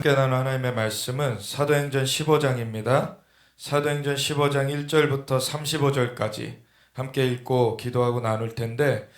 함께 나눈 하나님의 말씀은 사도행전 15장입니다. 사도행전 15장 1절부터 35절까지 함께 읽고 기도하고 나눌 텐데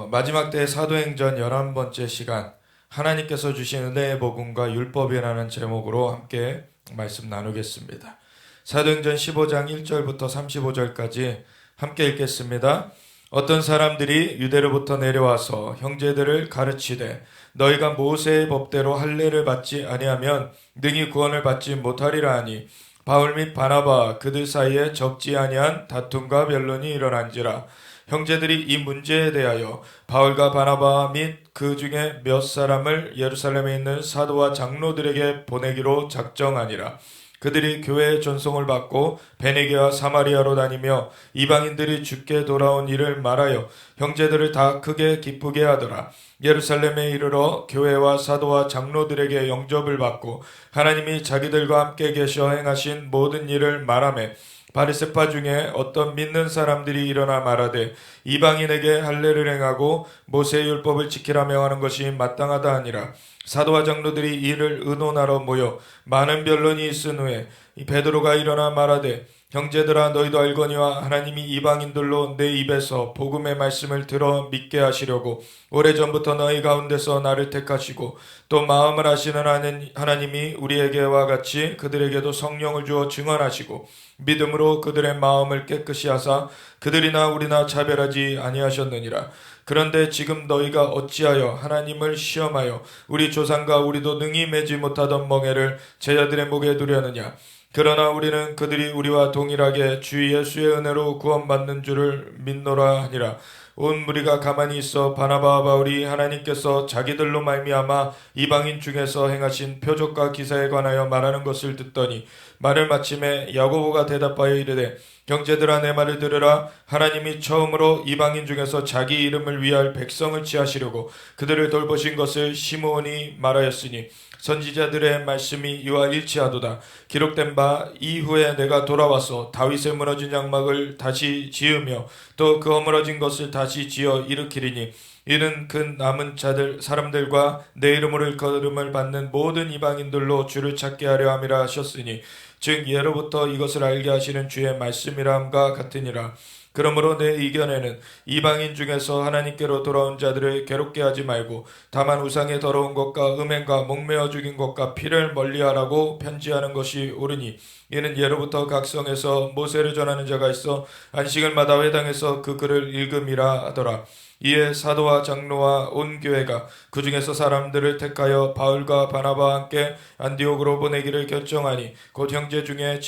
마지막 때의 사도행전 11번째 시간, 하나님께서 주신 은혜의 복음과 율법이라는 제목으로 함께 말씀 나누겠습니다. 사도행전 15장 1절부터 35절까지 함께 읽겠습니다. 어떤 사람들이 유대로부터 내려와서 형제들을 가르치되 너희가 모세의 법대로 할례를 받지 아니하면 능히 구원을 받지 못하리라 하니, 바울 및 바나바 그들 사이에 적지 아니한 다툼과 변론이 일어난지라. 형제들이 이 문제에 대하여 바울과 바나바 및 그 중에 몇 사람을 예루살렘에 있는 사도와 장로들에게 보내기로 작정하니라. 그들이 교회의 전송을 받고 베네게와 사마리아로 다니며 이방인들이 주께 돌아온 일을 말하여 형제들을 다 크게 기쁘게 하더라. 예루살렘에 이르러 교회와 사도와 장로들에게 영접을 받고 하나님이 자기들과 함께 계셔 행하신 모든 일을 말하며, 바리새파 중에 어떤 믿는 사람들이 일어나 말하되 이방인에게 할례를 행하고 모세의 율법을 지키라 명하는 것이 마땅하다 하니라. 사도와 장로들이 이를 의논하러 모여 많은 변론이 있은 후에 베드로가 일어나 말하되, 형제들아, 너희도 알거니와 하나님이 이방인들로 내 입에서 복음의 말씀을 들어 믿게 하시려고 오래전부터 너희 가운데서 나를 택하시고 또 마음을 아시는 하나님이 우리에게와 같이 그들에게도 성령을 주어 증언하시고 믿음으로 그들의 마음을 깨끗이 하사 그들이나 우리나 차별하지 아니하셨느니라. 그런데 지금 너희가 어찌하여 하나님을 시험하여 우리 조상과 우리도 능히 매지 못하던 멍에를 제자들의 목에 두려느냐. 그러나 우리는 그들이 우리와 동일하게 주 예수의 은혜로 구원받는 줄을 믿노라 하니라. 온 무리가 가만히 있어 바나바와 바울이 하나님께서 자기들로 말미암아 이방인 중에서 행하신 표적과 기사에 관하여 말하는 것을 듣더니, 말을 마침에 야고보가 대답하여 이르되, 형제들아, 내 말을 들으라. 하나님이 처음으로 이방인 중에서 자기 이름을 위할 백성을 취하시려고 그들을 돌보신 것을 시므온이 말하였으니 선지자들의 말씀이 이와 일치하도다. 기록된 바 이후에 내가 돌아와서 다윗의 무너진 장막을 다시 지으며 또 그 허물어진 것을 다시 지어 일으키리니, 이는 그 남은 사람들과 내 이름으로 일컬음을 받는 모든 이방인들로 주를 찾게 하려 함이라 하셨으니, 즉 예로부터 이것을 알게 하시는 주의 말씀이라 함과 같으니라. 그러므로 내 의견에는 이방인 중에서 하나님께로 돌아온 자들을 괴롭게 하지 말고 다만 우상의 더러운 것과 음행과 목매어 죽인 것과 피를 멀리하라고 편지하는 것이 옳으니, 이는 예로부터 각 성에서 모세를 전하는 자가 있어 안식일마다 회당에서 그 글을 읽음이라 하더라. 이에 사도와 장로와 온 교회가 그 중에서 사람들을 택하여 바울과 바나바와 함께 안디옥으로 보내기를 결정하니, 곧 형제 중에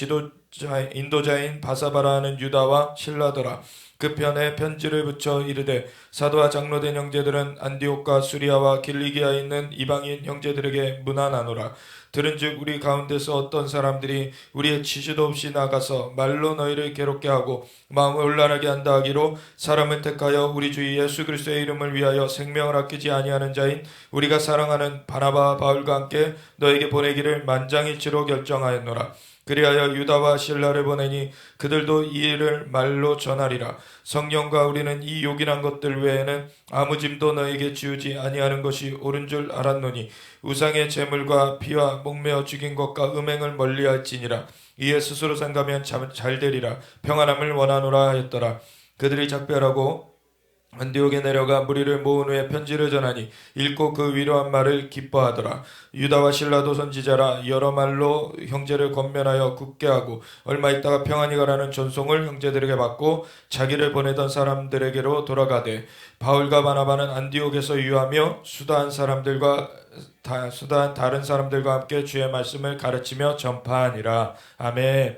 인도자인 바사바라 하는 유다와 실라더라. 그 편에 편지를 붙여 이르되, 사도와 장로된 형제들은 안디옥과 수리아와 길리기아에 있는 이방인 형제들에게 문안하노라. 들은즉 우리 가운데서 어떤 사람들이 우리의 지시도 없이 나가서 말로 너희를 괴롭게 하고 마음을 혼란하게 한다 하기로, 사람을 택하여 우리 주 예수 그리스도의 이름을 위하여 생명을 아끼지 아니하는 자인 우리가 사랑하는 바나바와 바울과 함께 너에게 보내기를 만장일치로 결정하였노라. 그리하여 유다와 실라를 보내니 그들도 이 일을 말로 전하리라. 성령과 우리는 이 요긴한 것들 외에는 아무 짐도 너에게 지우지 아니하는 것이 옳은 줄 알았노니, 우상의 제물과 피와 목매어 죽인 것과 음행을 멀리할지니라. 이에 스스로 상가면 잘 되리라. 평안함을 원하노라 하였더라. 그들이 작별하고 안디옥에 내려가 무리를 모은 후에 편지를 전하니 읽고 그 위로한 말을 기뻐하더라. 유다와 실라도 선지자라 여러 말로 형제를 권면하여 굳게 하고 얼마 있다가 평안히 가라는 전송을 형제들에게 받고 자기를 보내던 사람들에게로 돌아가되, 바울과 바나바는 안디옥에서 유하며 수다한 다른 사람들과 함께 주의 말씀을 가르치며 전파하니라. 아멘.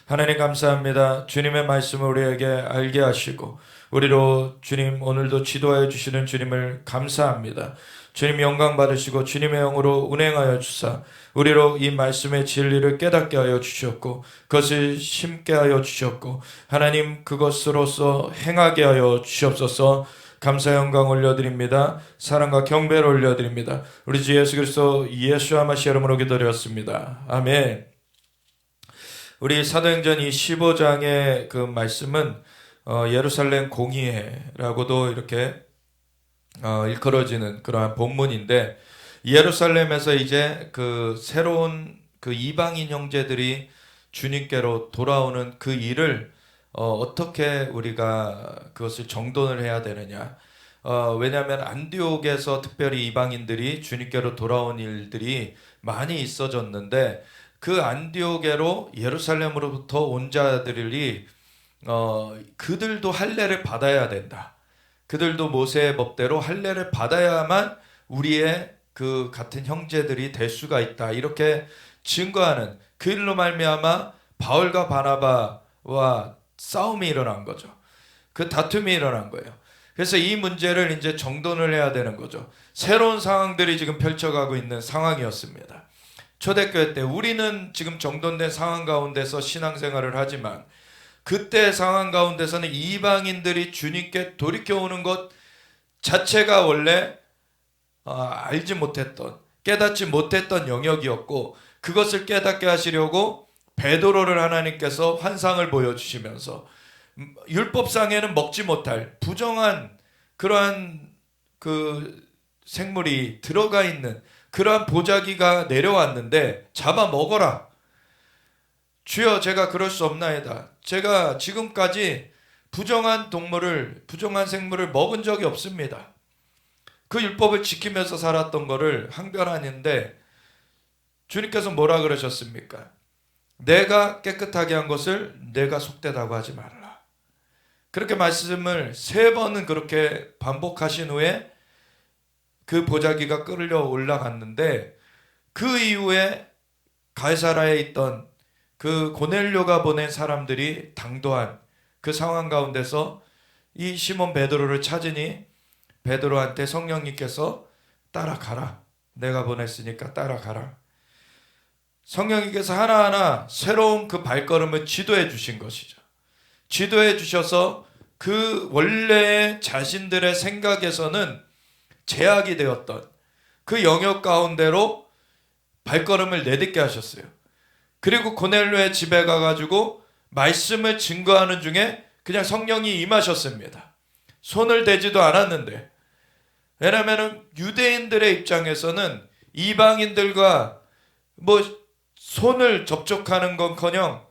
하나님 감사합니다. 주님의 말씀을 우리에게 알게 하시고 우리로 주님 오늘도 지도하여 주시는 주님을 감사합니다. 주님 영광 받으시고 주님의 영으로 운행하여 주사 우리로 이 말씀의 진리를 깨닫게 하여 주셨고 그것을 심게 하여 주셨고 하나님 그것으로서 행하게 하여 주시옵소서. 감사 영광 올려드립니다. 사랑과 경배를 올려드립니다. 우리 주 예수 그리스도 예수와 마시 이름으로 기도드렸습니다. 아멘. 우리 사도행전 이 15장의 그 말씀은 예루살렘 공의회라고도 이렇게 일컬어지는 그러한 본문인데, 예루살렘에서 이제 그 새로운 그 이방인 형제들이 주님께로 돌아오는 그 일을 어떻게 우리가 그것을 정돈을 해야 되느냐. 왜냐하면 안디옥에서 특별히 이방인들이 주님께로 돌아온 일들이 많이 있어졌는데 그 안디옥에로 예루살렘으로부터 온 자들이 그들도 할례를 받아야 된다. 그들도 모세의 법대로 할례를 받아야만 우리의 그 같은 형제들이 될 수가 있다. 이렇게 증거하는 그 일로 말미암아 바울과 바나바와 싸움이 일어난 거죠. 그 다툼이 일어난 거예요. 그래서 이 문제를 이제 정돈을 해야 되는 거죠. 새로운 상황들이 지금 펼쳐가고 있는 상황이었습니다. 초대교회 때 우리는 지금 정돈된 상황 가운데서 신앙생활을 하지만 그때 상황 가운데서는 이방인들이 주님께 돌이켜오는 것 자체가 원래 알지 못했던, 깨닫지 못했던 영역이었고 그것을 깨닫게 하시려고 베드로를 하나님께서 환상을 보여주시면서 율법상에는 먹지 못할 부정한 그러한 그 생물이 들어가 있는 그러한 보자기가 내려왔는데 잡아 먹어라. 주여 제가 그럴 수 없나이다. 제가 지금까지 부정한 생물을 먹은 적이 없습니다. 그 율법을 지키면서 살았던 거를 항변하는데 주님께서 뭐라 그러셨습니까? 내가 깨끗하게 한 것을 내가 속되다고 하지 말라. 그렇게 말씀을 3번은 그렇게 반복하신 후에 그 보자기가 끌려 올라갔는데 그 이후에 가이사라에 있던 그 고넬료가 보낸 사람들이 당도한 그 상황 가운데서 이 시몬 베드로를 찾으니 베드로한테 성령님께서 따라가라. 내가 보냈으니까 따라가라. 성령님께서 하나하나 새로운 그 발걸음을 지도해 주신 것이죠. 지도해 주셔서 그 원래 자신들의 생각에서는 제약이 되었던 그 영역 가운데로 발걸음을 내딛게 하셨어요. 그리고 고넬료의 집에 가가지고 말씀을 증거하는 중에 그냥 성령이 임하셨습니다. 손을 대지도 않았는데, 왜냐하면 유대인들의 입장에서는 이방인들과 손을 접촉하는 건커녕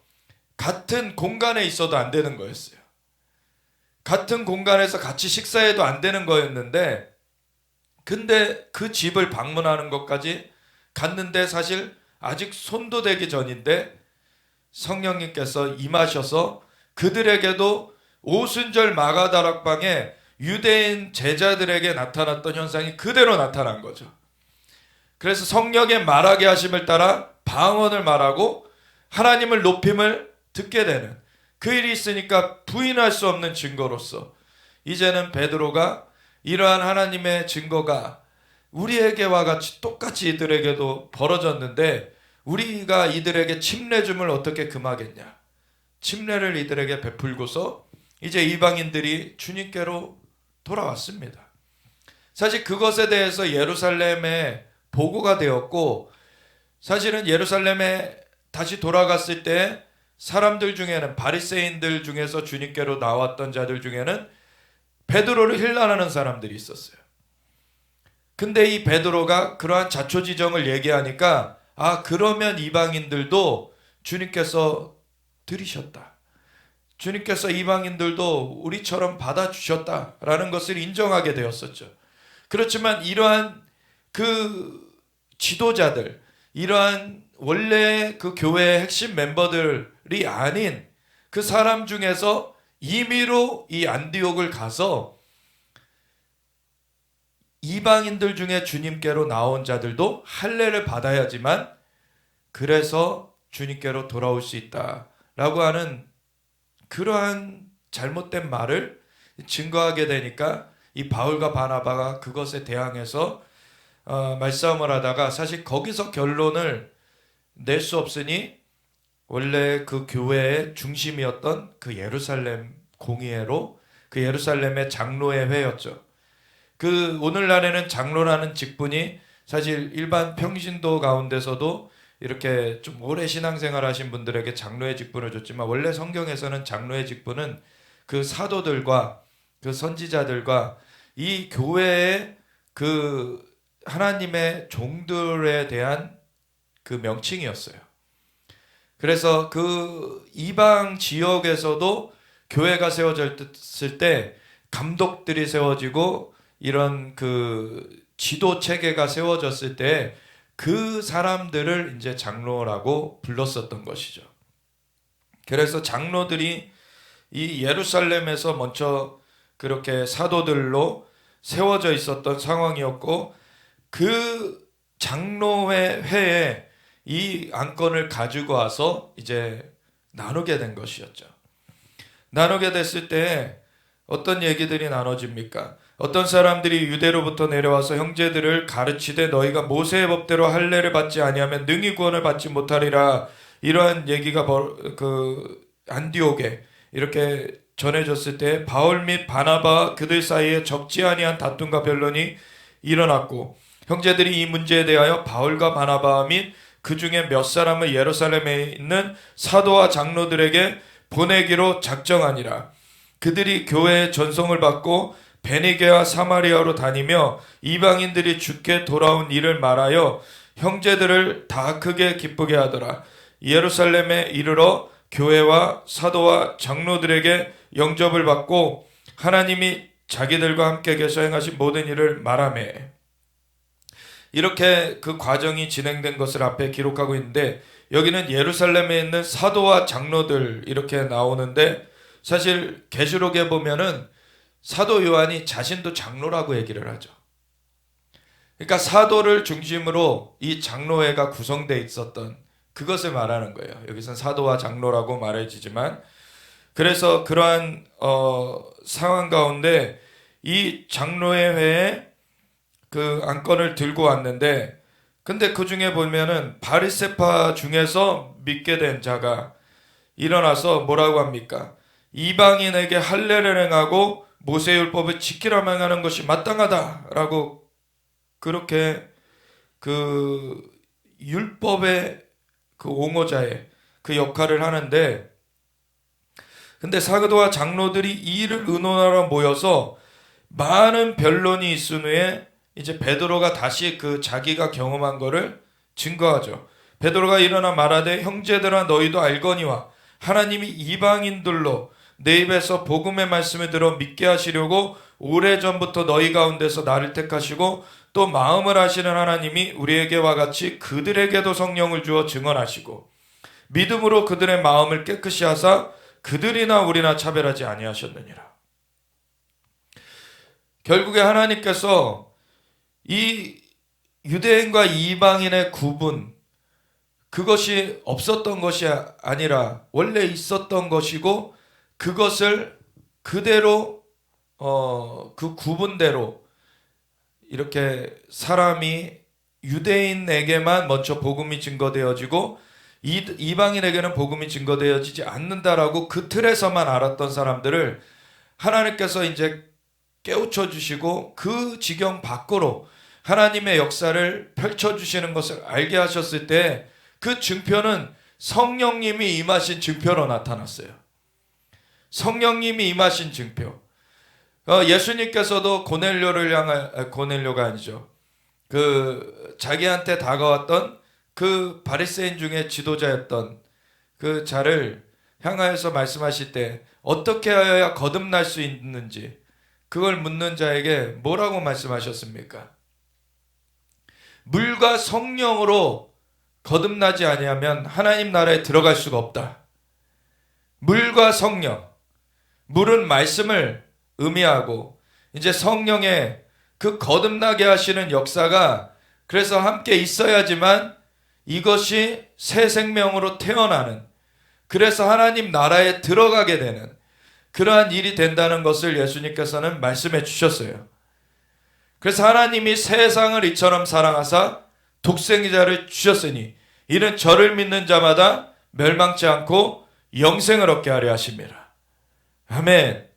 같은 공간에 있어도 안 되는 거였어요. 같은 공간에서 같이 식사해도 안 되는 거였는데, 근데 그 집을 방문하는 것까지 갔는데 사실 아직 손도 대기 전인데 성령님께서 임하셔서 그들에게도 오순절 마가다락방에 유대인 제자들에게 나타났던 현상이 그대로 나타난 거죠. 그래서 성령의 말하게 하심을 따라 방언을 말하고 하나님을 높임을 듣게 되는 그 일이 있으니까 부인할 수 없는 증거로서 이제는 베드로가 이러한 하나님의 증거가 우리에게와 같이 똑같이 이들에게도 벌어졌는데 우리가 이들에게 침례줌을 어떻게 금하겠냐. 침례를 이들에게 베풀고서 이제 이방인들이 주님께로 돌아왔습니다. 사실 그것에 대해서 예루살렘에 보고가 되었고, 사실은 예루살렘에 다시 돌아갔을 때 사람들 중에는 바리새인들 중에서 주님께로 나왔던 자들 중에는 베드로를 힐난하는 사람들이 있었어요. 근데 이 베드로가 그러한 자초지정을 얘기하니까 그러면 이방인들도 주님께서 들이셨다. 주님께서 이방인들도 우리처럼 받아주셨다라는 것을 인정하게 되었었죠. 그렇지만 이러한 그 지도자들, 이러한 원래 그 교회의 핵심 멤버들이 아닌 그 사람 중에서 임의로 이 안디옥을 가서 이방인들 중에 주님께로 나온 자들도 할례를 받아야지만 그래서 주님께로 돌아올 수 있다라고 하는 그러한 잘못된 말을 증거하게 되니까 이 바울과 바나바가 그것에 대항해서 말싸움을 하다가 사실 거기서 결론을 낼 수 없으니 원래 그 교회의 중심이었던 그 예루살렘 공의회로 그 예루살렘의 장로의 회였죠. 그 오늘날에는 장로라는 직분이 사실 일반 평신도 가운데서도 이렇게 좀 오래 신앙생활 하신 분들에게 장로의 직분을 줬지만 원래 성경에서는 장로의 직분은 그 사도들과 그 선지자들과 이 교회의 그 하나님의 종들에 대한 그 명칭이었어요. 그래서 그 이방 지역에서도 교회가 세워졌을 때 감독들이 세워지고 이런 그 지도 체계가 세워졌을 때 그 사람들을 이제 장로라고 불렀었던 것이죠. 그래서 장로들이 이 예루살렘에서 먼저 그렇게 사도들로 세워져 있었던 상황이었고, 그 장로회 이 안건을 가지고 와서 이제 나누게 된 것이었죠. 나누게 됐을 때 어떤 얘기들이 나눠집니까? 어떤 사람들이 유대로부터 내려와서 형제들을 가르치되 너희가 모세의 법대로 할례를 받지 아니하면 능히 구원을 받지 못하리라, 이러한 얘기가 안디옥에 이렇게 전해졌을 때 바울 및 바나바 그들 사이에 적지 아니한 다툼과 변론이 일어났고, 형제들이 이 문제에 대하여 바울과 바나바 및 그 중에 몇 사람을 예루살렘에 있는 사도와 장로들에게 보내기로 작정하니라. 그들이 교회의 전송을 받고 베니게와 사마리아로 다니며 이방인들이 주께 돌아온 일을 말하여 형제들을 다 크게 기쁘게 하더라. 예루살렘에 이르러 교회와 사도와 장로들에게 영접을 받고 하나님이 자기들과 함께 계셔 행하신 모든 일을 말하매. 이렇게 그 과정이 진행된 것을 앞에 기록하고 있는데, 여기는 예루살렘에 있는 사도와 장로들 이렇게 나오는데, 사실 계시록에 보면은 사도 요한이 자신도 장로라고 얘기를 하죠. 그러니까 사도를 중심으로 이 장로회가 구성되어 있었던 그것을 말하는 거예요. 여기서는 사도와 장로라고 말해지지만, 그래서 그러한 상황 가운데 이 장로회 회에 그 안건을 들고 왔는데, 근데 그 중에 보면은 바리새파 중에서 믿게 된 자가 일어나서 뭐라고 합니까? 이방인에게 할례를 행하고 모세율법을 지키라 명하는 것이 마땅하다라고, 그렇게 그 율법의 그 옹호자의 그 역할을 하는데, 근데 사도와 장로들이 이 일을 의논하러 모여서 많은 변론이 있은 후에 이제 베드로가 다시 그 자기가 경험한 거를 증거하죠. 베드로가 일어나 말하되 형제들아 너희도 알거니와 하나님이 이방인들로 내 입에서 복음의 말씀을 들어 믿게 하시려고 오래전부터 너희 가운데서 나를 택하시고 또 마음을 하시는 하나님이 우리에게와 같이 그들에게도 성령을 주어 증언하시고 믿음으로 그들의 마음을 깨끗이 하사 그들이나 우리나 차별하지 아니하셨느니라. 결국에 하나님께서 이 유대인과 이방인의 구분, 그것이 없었던 것이 아니라 원래 있었던 것이고, 그것을 그대로 그 구분대로 이렇게 사람이 유대인에게만 먼저 복음이 증거되어지고 이방인에게는 복음이 증거되어지지 않는다라고 그 틀에서만 알았던 사람들을 하나님께서 이제 깨우쳐 주시고 그 지경 밖으로 하나님의 역사를 펼쳐주시는 것을 알게 하셨을 때, 그 증표는 성령님이 임하신 증표로 나타났어요. 성령님이 임하신 증표. 예수님께서도 고넬료가 아니죠. 그 자기한테 다가왔던 그 바리새인 중에 지도자였던 그 자를 향하여서 말씀하실 때 어떻게 하여야 거듭날 수 있는지, 그걸 묻는 자에게 뭐라고 말씀하셨습니까? 물과 성령으로 거듭나지 아니하면 하나님 나라에 들어갈 수가 없다. 물과 성령. 물은 말씀을 의미하고, 이제 성령의 그 거듭나게 하시는 역사가 그래서 함께 있어야지만 이것이 새 생명으로 태어나는, 그래서 하나님 나라에 들어가게 되는 그러한 일이 된다는 것을 예수님께서는 말씀해 주셨어요. 그래서 하나님이 세상을 이처럼 사랑하사 독생자를 주셨으니 이는 저를 믿는 자마다 멸망치 않고 영생을 얻게 하려 하심이라. 아멘.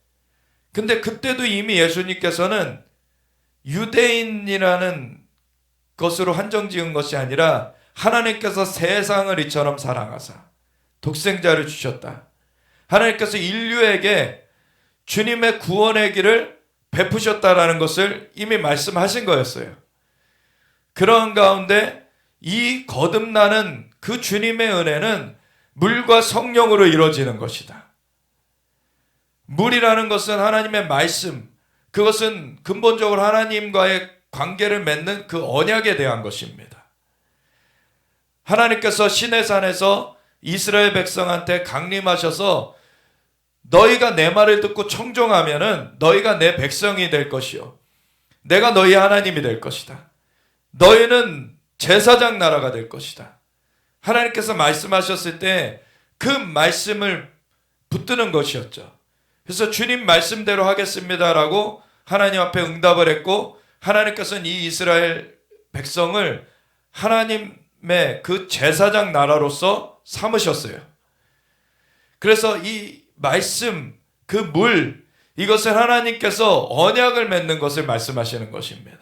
근데 그때도 이미 예수님께서는 유대인이라는 것으로 한정 지은 것이 아니라 하나님께서 세상을 이처럼 사랑하사 독생자를 주셨다. 하나님께서 인류에게 주님의 구원의 길을 베푸셨다라는 것을 이미 말씀하신 거였어요. 그런 가운데 이 거듭나는 그 주님의 은혜는 물과 성령으로 이루어지는 것이다. 물이라는 것은 하나님의 말씀, 그것은 근본적으로 하나님과의 관계를 맺는 그 언약에 대한 것입니다. 하나님께서 시내산에서 이스라엘 백성한테 강림하셔서 너희가 내 말을 듣고 청종하면은 너희가 내 백성이 될 것이요, 내가 너희 하나님이 될 것이다. 너희는 제사장 나라가 될 것이다. 하나님께서 말씀하셨을 때 그 말씀을 붙드는 것이었죠. 그래서 주님 말씀대로 하겠습니다라고 하나님 앞에 응답을 했고, 하나님께서는 이 이스라엘 백성을 하나님의 그 제사장 나라로서 삼으셨어요. 그래서 이 말씀, 그 물, 이것을 하나님께서 언약을 맺는 것을 말씀하시는 것입니다.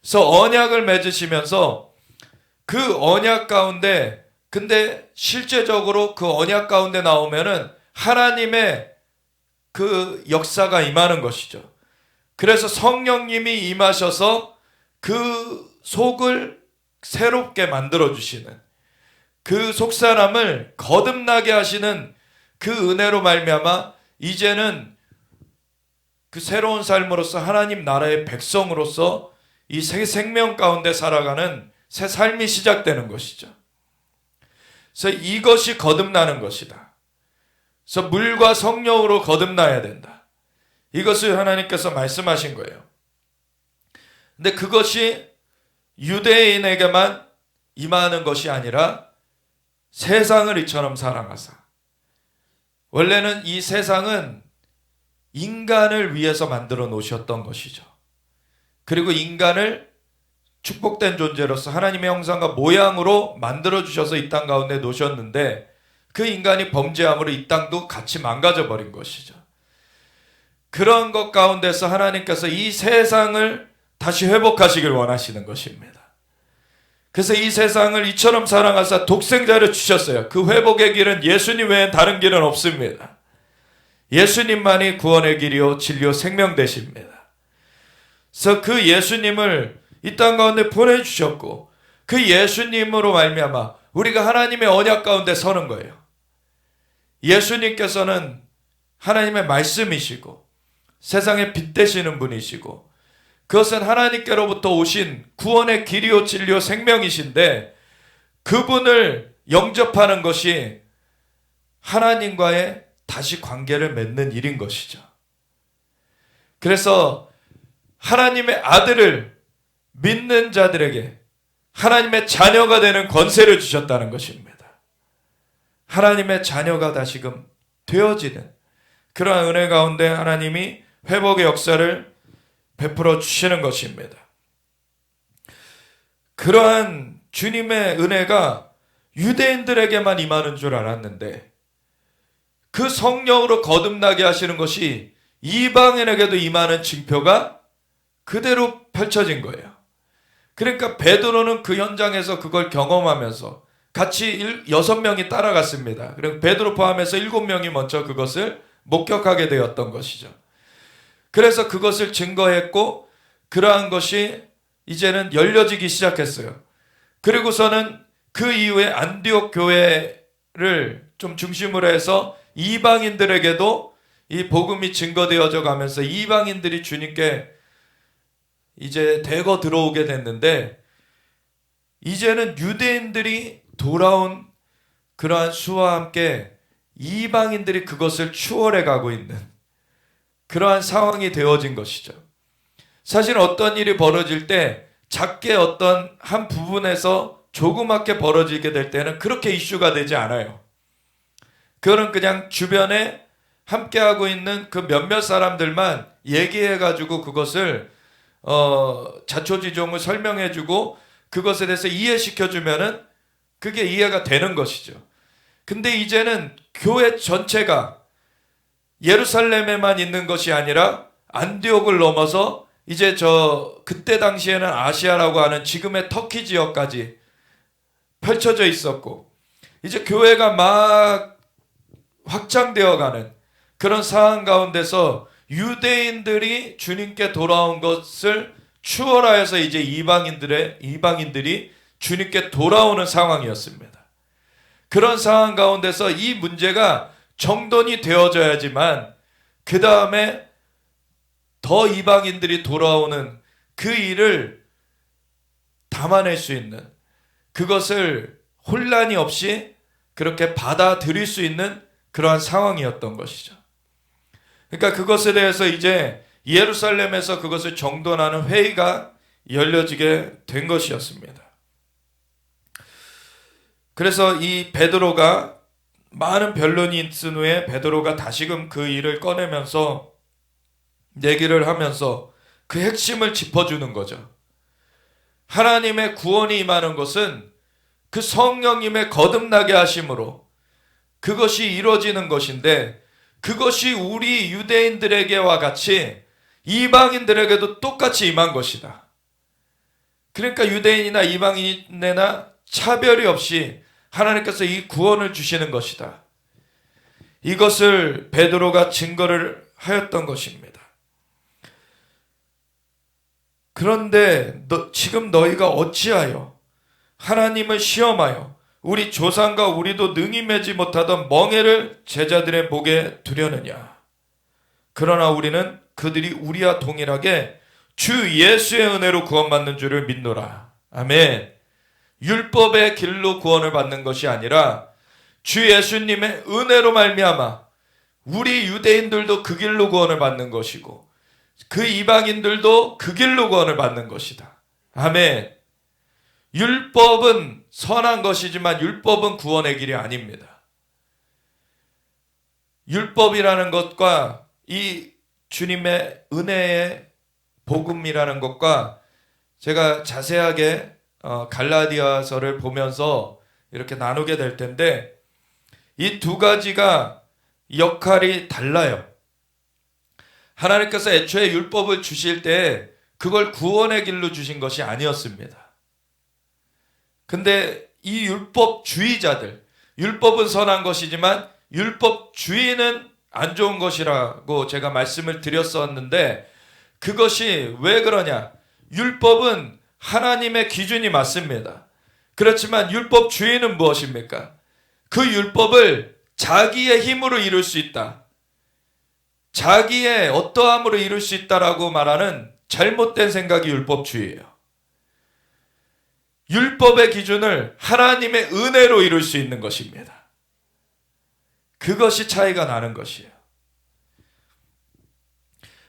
그래서 언약을 맺으시면서 그 언약 가운데, 근데 실제적으로 그 언약 가운데 나오면은 하나님의 그 역사가 임하는 것이죠. 그래서 성령님이 임하셔서 그 속을 새롭게 만들어주시는, 그 속사람을 거듭나게 하시는 그 은혜로 말미암아 이제는 그 새로운 삶으로서 하나님 나라의 백성으로서 이 새 생명 가운데 살아가는 새 삶이 시작되는 것이죠. 그래서 이것이 거듭나는 것이다. 그래서 물과 성령으로 거듭나야 된다. 이것을 하나님께서 말씀하신 거예요. 근데 그것이 유대인에게만 임하는 것이 아니라 세상을 이처럼 사랑하사, 원래는 이 세상은 인간을 위해서 만들어 놓으셨던 것이죠. 그리고 인간을 축복된 존재로서 하나님의 형상과 모양으로 만들어 주셔서 이 땅 가운데 놓으셨는데, 그 인간이 범죄함으로 이 땅도 같이 망가져 버린 것이죠. 그런 것 가운데서 하나님께서 이 세상을 다시 회복하시길 원하시는 것입니다. 그래서 이 세상을 이처럼 사랑하사 독생자를 주셨어요. 그 회복의 길은 예수님 외엔 다른 길은 없습니다. 예수님만이 구원의 길이요 진리요 생명 되십니다. 그래서 그 예수님을 이 땅 가운데 보내주셨고, 그 예수님으로 말미암아 우리가 하나님의 언약 가운데 서는 거예요. 예수님께서는 하나님의 말씀이시고 세상의 빛 되시는 분이시고, 그것은 하나님께로부터 오신 구원의 길이요 진리요 생명이신데, 그분을 영접하는 것이 하나님과의 다시 관계를 맺는 일인 것이죠. 그래서 하나님의 아들을 믿는 자들에게 하나님의 자녀가 되는 권세를 주셨다는 것입니다. 하나님의 자녀가 다시금 되어지는 그러한 은혜 가운데 하나님이 회복의 역사를 베풀어 주시는 것입니다. 그러한 주님의 은혜가 유대인들에게만 임하는 줄 알았는데, 그 성령으로 거듭나게 하시는 것이 이방인에게도 임하는 징표가 그대로 펼쳐진 거예요. 그러니까 베드로는 그 현장에서 그걸 경험하면서 같이 6명이 따라갔습니다. 그리고 베드로 포함해서 7명이 먼저 그것을 목격하게 되었던 것이죠. 그래서 그것을 증거했고, 그러한 것이 이제는 열려지기 시작했어요. 그리고서는 그 이후에 안디옥 교회를 좀 중심으로 해서 이방인들에게도 이 복음이 증거되어져 가면서 이방인들이 주님께 이제 대거 들어오게 됐는데, 이제는 유대인들이 돌아온 그러한 수와 함께 이방인들이 그것을 추월해 가고 있는 그러한 상황이 되어진 것이죠. 사실 어떤 일이 벌어질 때 작게 어떤 한 부분에서 조그맣게 벌어지게 될 때는 그렇게 이슈가 되지 않아요. 그거는 그냥 주변에 함께하고 있는 그 몇몇 사람들만 얘기해가지고 그것을 자초지종을 설명해주고 그것에 대해서 이해시켜주면은 그게 이해가 되는 것이죠. 근데 이제는 교회 전체가 예루살렘에만 있는 것이 아니라 안디옥을 넘어서 이제 그때 당시에는 아시아라고 하는 지금의 터키 지역까지 펼쳐져 있었고, 이제 교회가 막 확장되어 가는 그런 상황 가운데서 유대인들이 주님께 돌아온 것을 추월하여서 이제 이방인들이 주님께 돌아오는 상황이었습니다. 그런 상황 가운데서 이 문제가 정돈이 되어져야지만 그 다음에 더 이방인들이 돌아오는 그 일을 담아낼 수 있는, 그것을 혼란이 없이 그렇게 받아들일 수 있는 그러한 상황이었던 것이죠. 그러니까 그것에 대해서 이제 예루살렘에서 그것을 정돈하는 회의가 열려지게 된 것이었습니다. 그래서 이 베드로가 많은 변론이 있은 후에 베드로가 다시금 그 일을 꺼내면서 얘기를 하면서 그 핵심을 짚어주는 거죠. 하나님의 구원이 임하는 것은 그 성령님의 거듭나게 하심으로 그것이 이루어지는 것인데, 그것이 우리 유대인들에게와 같이 이방인들에게도 똑같이 임한 것이다. 그러니까 유대인이나 이방인이나 차별이 없이 하나님께서 이 구원을 주시는 것이다. 이것을 베드로가 증거를 하였던 것입니다. 그런데 지금 너희가 어찌하여 하나님을 시험하여 우리 조상과 우리도 능히 매지 못하던 멍에를 제자들의 목에 두려느냐. 그러나 우리는 그들이 우리와 동일하게 주 예수의 은혜로 구원받는 줄을 믿노라. 아멘. 율법의 길로 구원을 받는 것이 아니라 주 예수님의 은혜로 말미암아 우리 유대인들도 그 길로 구원을 받는 것이고 그 이방인들도 그 길로 구원을 받는 것이다. 아멘. 율법은 선한 것이지만 율법은 구원의 길이 아닙니다. 율법이라는 것과 이 주님의 은혜의 복음이라는 것과 제가 자세하게 갈라디아서를 보면서 이렇게 나누게 될 텐데, 이 두 가지가 역할이 달라요. 하나님께서 애초에 율법을 주실 때 그걸 구원의 길로 주신 것이 아니었습니다. 근데 이 율법주의자들, 율법은 선한 것이지만 율법주의는 안 좋은 것이라고 제가 말씀을 드렸었는데, 그것이 왜 그러냐? 율법은 하나님의 기준이 맞습니다. 그렇지만 율법주의는 무엇입니까? 그 율법을 자기의 힘으로 이룰 수 있다, 자기의 어떠함으로 이룰 수 있다라고 말하는 잘못된 생각이 율법주의예요. 율법의 기준을 하나님의 은혜로 이룰 수 있는 것입니다. 그것이 차이가 나는 것이에요.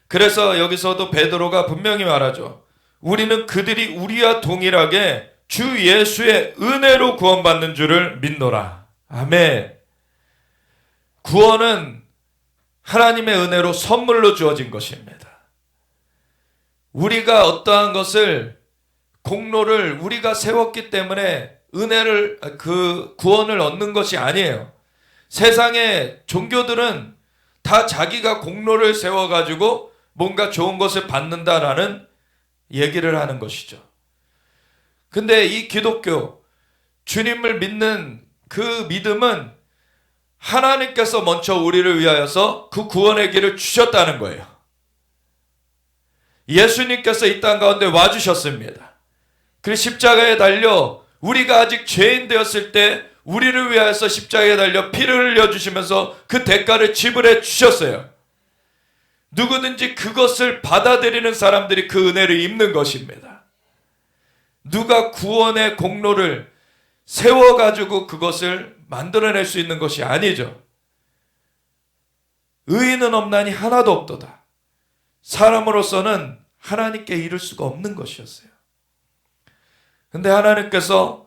그래서 여기서도 베드로가 분명히 말하죠. 우리는 그들이 우리와 동일하게 주 예수의 은혜로 구원받는 줄을 믿노라. 아멘. 구원은 하나님의 은혜로 선물로 주어진 것입니다. 우리가 어떠한 것을 공로를 우리가 세웠기 때문에 그 구원을 얻는 것이 아니에요. 세상의 종교들은 다 자기가 공로를 세워가지고 뭔가 좋은 것을 받는다라는 얘기를 하는 것이죠. 근데 이 기독교, 주님을 믿는 그 믿음은 하나님께서 먼저 우리를 위하여서 그 구원의 길을 주셨다는 거예요. 예수님께서 이 땅 가운데 와주셨습니다. 그리고 십자가에 달려 우리가 아직 죄인 되었을 때 우리를 위하여서 십자가에 달려 피를 흘려주시면서 그 대가를 지불해 주셨어요. 누구든지 그것을 받아들이는 사람들이 그 은혜를 입는 것입니다. 누가 구원의 공로를 세워가지고 그것을 만들어낼 수 있는 것이 아니죠. 의인은 없나니 하나도 없도다. 사람으로서는 하나님께 이룰 수가 없는 것이었어요. 근데 하나님께서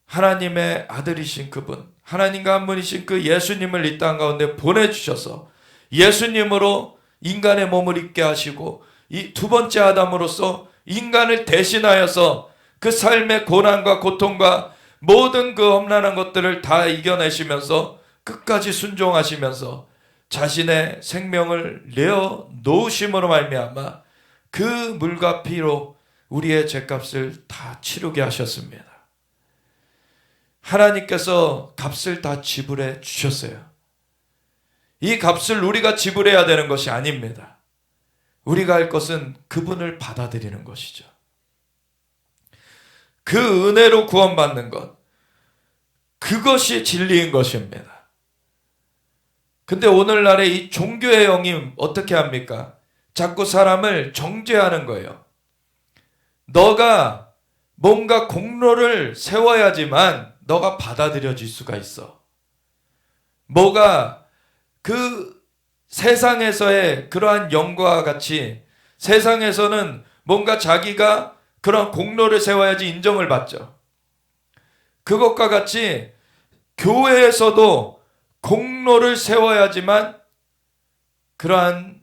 하나님의 아들이신 그분, 하나님과 한 분이신 그 예수님을 이 땅 가운데 보내주셔서 예수님으로 인간의 몸을 입게 하시고 이 두 번째 아담으로서 인간을 대신하여서 그 삶의 고난과 고통과 모든 그 험난한 것들을 다 이겨내시면서 끝까지 순종하시면서 자신의 생명을 내어 놓으심으로 말미암아 그 물과 피로 우리의 죄값을 다 치르게 하셨습니다. 하나님께서 값을 다 지불해 주셨어요. 이 값을 우리가 지불해야 되는 것이 아닙니다. 우리가 할 것은 그분을 받아들이는 것이죠. 그 은혜로 구원받는 것, 그것이 진리인 것입니다. 근데 오늘날의 이 종교의 영이 어떻게 합니까? 자꾸 사람을 정죄하는 거예요. 너가 뭔가 공로를 세워야지만 너가 받아들여질 수가 있어. 뭐가 그 세상에서의 그러한 영과 같이 세상에서는 뭔가 자기가 그런 공로를 세워야지 인정을 받죠. 그것과 같이 교회에서도 공로를 세워야지만 그러한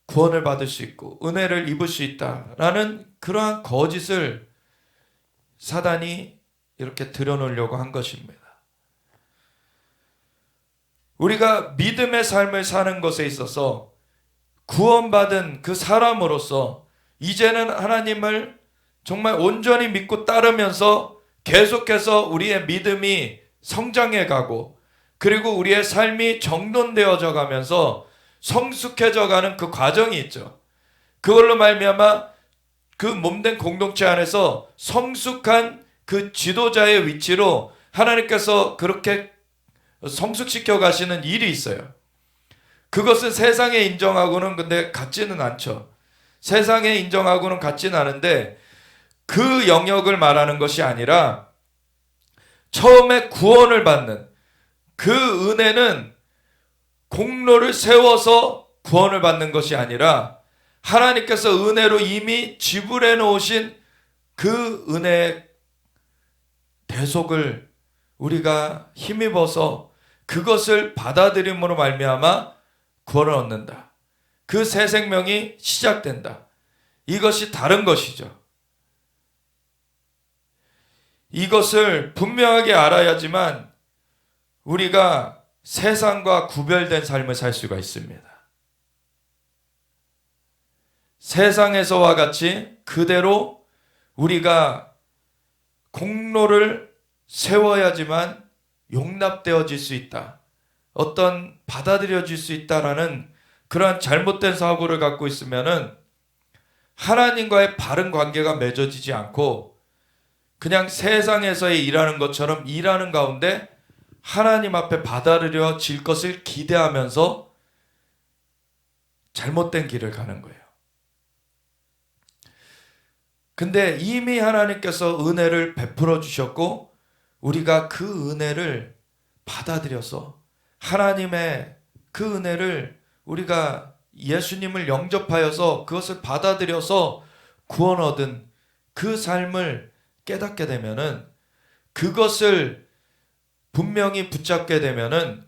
구원을 받을 수 있고 은혜를 입을 수 있다라는 그러한 거짓을 사단이 이렇게 들여놓으려고 한 것입니다. 우리가 믿음의 삶을 사는 것에 있어서 구원받은 그 사람으로서 이제는 하나님을 정말 온전히 믿고 따르면서 계속해서 우리의 믿음이 성장해 가고 그리고 우리의 삶이 정돈되어져 가면서 성숙해져 가는 그 과정이 있죠. 그걸로 말미암아 그 몸된 공동체 안에서 성숙한 그 지도자의 위치로 하나님께서 그렇게 성숙시켜 가시는 일이 있어요. 그것은 세상에 인정하고는 근데 같지는 않죠. 세상에 인정하고는 같지는 않은데 그 영역을 말하는 것이 아니라 처음에 구원을 받는 그 은혜는 공로를 세워서 구원을 받는 것이 아니라 하나님께서 은혜로 이미 지불해 놓으신 그 은혜의 대속을 우리가 힘입어서 그것을 받아들임으로 말미암아 구원을 얻는다. 그 새 생명이 시작된다. 이것이 다른 것이죠. 이것을 분명하게 알아야지만 우리가 세상과 구별된 삶을 살 수가 있습니다. 세상에서와 같이 그대로 우리가 공로를 세워야지만 용납되어질 수 있다. 어떤 받아들여질 수 있다라는 그러한 잘못된 사고를 갖고 있으면은 하나님과의 바른 관계가 맺어지지 않고 그냥 세상에서의 일하는 것처럼 일하는 가운데 하나님 앞에 받아들여질 것을 기대하면서 잘못된 길을 가는 거예요. 근데 이미 하나님께서 은혜를 베풀어 주셨고 우리가 그 은혜를 받아들여서 하나님의 그 은혜를 우리가 예수님을 영접하여서 그것을 받아들여서 구원 얻은 그 삶을 깨닫게 되면은 그것을 분명히 붙잡게 되면은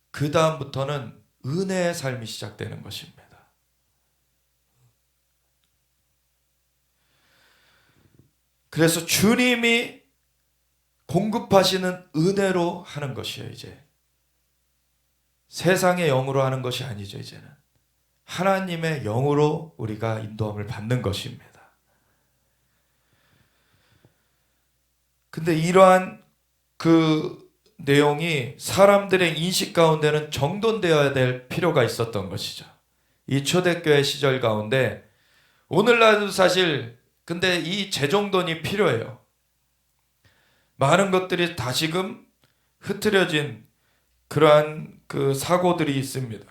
그 다음부터는 은혜의 삶이 시작되는 것입니다. 그래서 주님이 공급하시는 은혜로 하는 것이에요. 이제 세상의 영으로 하는 것이 아니죠. 이제는 하나님의 영으로 우리가 인도함을 받는 것입니다. 근데 이러한 그 내용이 사람들의 인식 가운데는 정돈되어야 될 필요가 있었던 것이죠. 이 초대교회 시절 가운데 오늘날도 사실 근데 이 재정돈이 필요해요. 많은 것들이 다시금 흐트려진 그러한 그 사고들이 있습니다.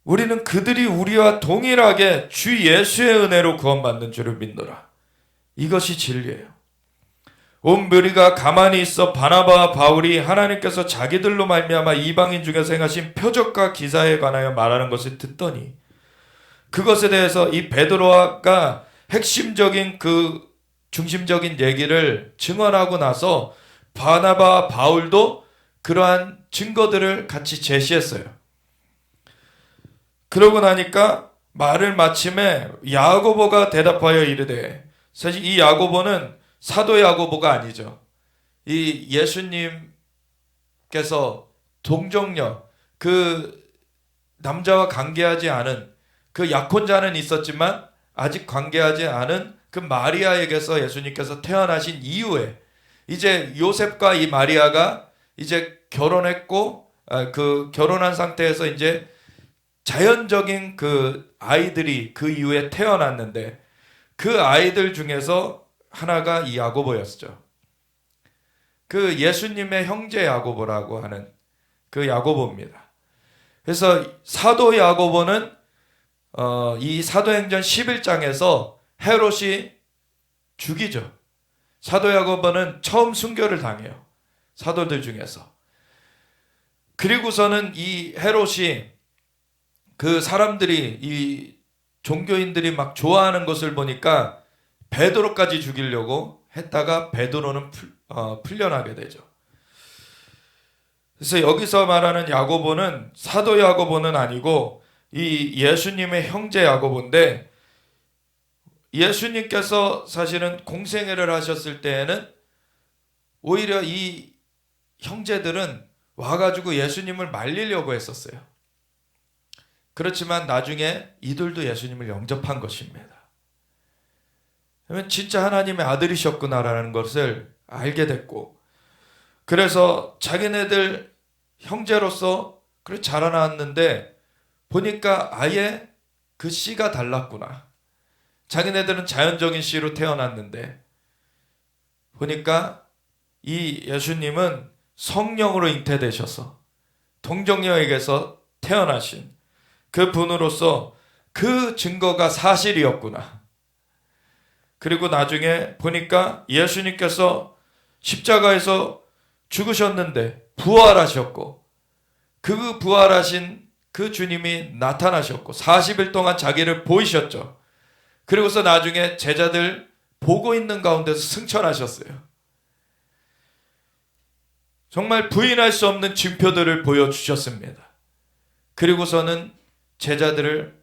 우리는 그들이 우리와 동일하게 주 예수의 은혜로 구원받는 줄을 믿노라. 이것이 진리예요. 온 무리가 가만히 있어 바나바와 바울이 하나님께서 자기들로 말미암아 이방인 중에서 행하신 표적과 기사에 관하여 말하는 것을 듣더니 그것에 대해서 이 베드로가 핵심적인 그 중심적인 얘기를 증언하고 나서 바나바와 바울도 그러한 증거들을 같이 제시했어요. 그러고 나니까 말을 마침에 야고보가 대답하여 이르되, 사실 이 야고보는 사도 야고보가 아니죠. 이 예수님께서 동정녀, 그 남자와 관계하지 않은 그 약혼자는 있었지만 아직 관계하지 않은 그 마리아에게서 예수님께서 태어나신 이후에 이제 요셉과 이 마리아가 이제 결혼했고 그 결혼한 상태에서 이제 자연적인 그 아이들이 그 이후에 태어났는데 그 아이들 중에서 하나가 이 야고보였죠. 그 예수님의 형제 야고보라고 하는 그 야고보입니다. 그래서 사도 야고보는 이 사도행전 11장에서 헤롯이 죽이죠. 사도 야고보는 처음 순교를 당해요. 사도들 중에서. 그리고서는 이 헤롯이 그 사람들이 이 종교인들이 막 좋아하는 것을 보니까 베드로까지 죽이려고 했다가 베드로는 풀려나게 되죠. 그래서 여기서 말하는 야고보는 사도 야고보는 아니고 이 예수님의 형제 야고보인데, 예수님께서 사실은 공생애를 하셨을 때에는 오히려 이 형제들은 와가지고 예수님을 말리려고 했었어요. 그렇지만 나중에 이들도 예수님을 영접한 것입니다. 그러면 진짜 하나님의 아들이셨구나라는 것을 알게 됐고, 그래서 자기네들 형제로서 그렇게 자라났는데 보니까 아예 그 씨가 달랐구나. 자기네들은 자연적인 씨로 태어났는데 보니까 이 예수님은 성령으로 잉태되셔서 동정녀에게서 태어나신 그 분으로서 그 증거가 사실이었구나. 그리고 나중에 보니까 예수님께서 십자가에서 죽으셨는데 부활하셨고, 그 부활하신 그 주님이 나타나셨고 40일 동안 자기를 보이셨죠. 그리고서 나중에 제자들 보고 있는 가운데서 승천하셨어요. 정말 부인할 수 없는 징표들을 보여주셨습니다. 그리고서는 제자들을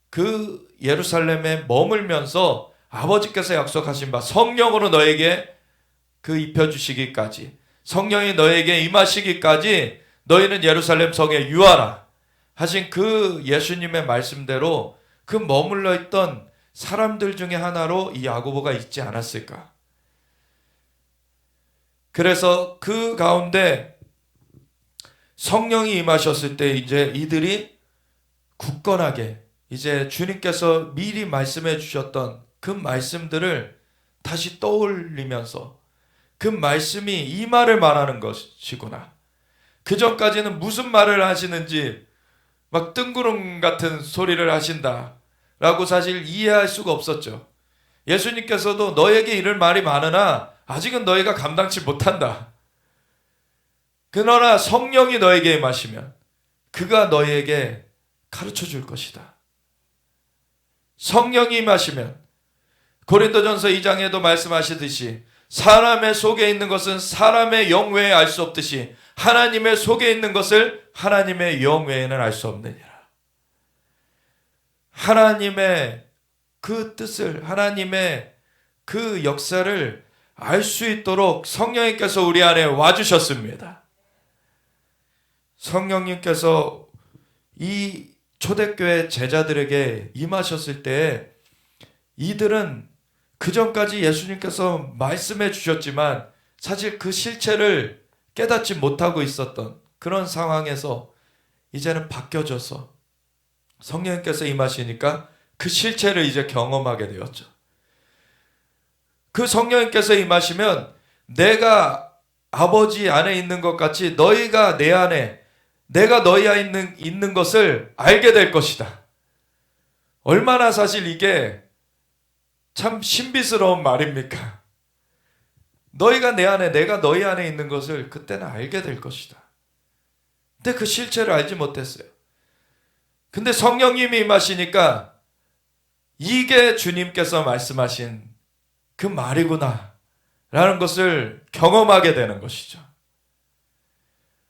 그 예루살렘에 머물면서 아버지께서 약속하신 바 성령으로 너에게 그 입혀주시기까지, 성령이 너에게 임하시기까지 너희는 예루살렘 성에 유하라 하신 그 예수님의 말씀대로 그 머물러 있던 사람들 중에 하나로 이 야고보가 있지 않았을까. 그래서 그 가운데 성령이 임하셨을 때 이제 이들이 굳건하게 이제 주님께서 미리 말씀해 주셨던 그 말씀들을 다시 떠올리면서 그 말씀이 이 말을 말하는 것이구나. 그 전까지는 무슨 말을 하시는지 막 뜬구름 같은 소리를 하신다 라고 사실 이해할 수가 없었죠. 예수님께서도 너에게 이럴 말이 많으나 아직은 너희가 감당치 못한다. 그러나 성령이 너에게 임하시면 그가 너희에게 가르쳐 줄 것이다. 성령이 임하시면 고린도전서 2장에도 말씀하시듯이 사람의 속에 있는 것은 사람의 영 외에 알 수 없듯이 하나님의 속에 있는 것을 하나님의 영 외에는 알 수 없느니라. 하나님의 그 뜻을, 하나님의 그 역사를 알 수 있도록 성령님께서 우리 안에 와주셨습니다. 성령님께서 이 초대교회 제자들에게 임하셨을 때 이들은 그 전까지 예수님께서 말씀해 주셨지만 사실 그 실체를 깨닫지 못하고 있었던 그런 상황에서 이제는 바뀌어져서 성령님께서 임하시니까 그 실체를 이제 경험하게 되었죠. 그 성령님께서 임하시면 내가 아버지 안에 있는 것 같이 너희가 내 안에, 내가 너희 안에 있는 것을 알게 될 것이다. 얼마나 사실 이게 참 신비스러운 말입니까? 너희가 내 안에, 내가 너희 안에 있는 것을 그때는 알게 될 것이다. 근데 그 실체를 알지 못했어요. 근데 성령님이 임하시니까 이게 주님께서 말씀하신 그 말이구나 라는 것을 경험하게 되는 것이죠.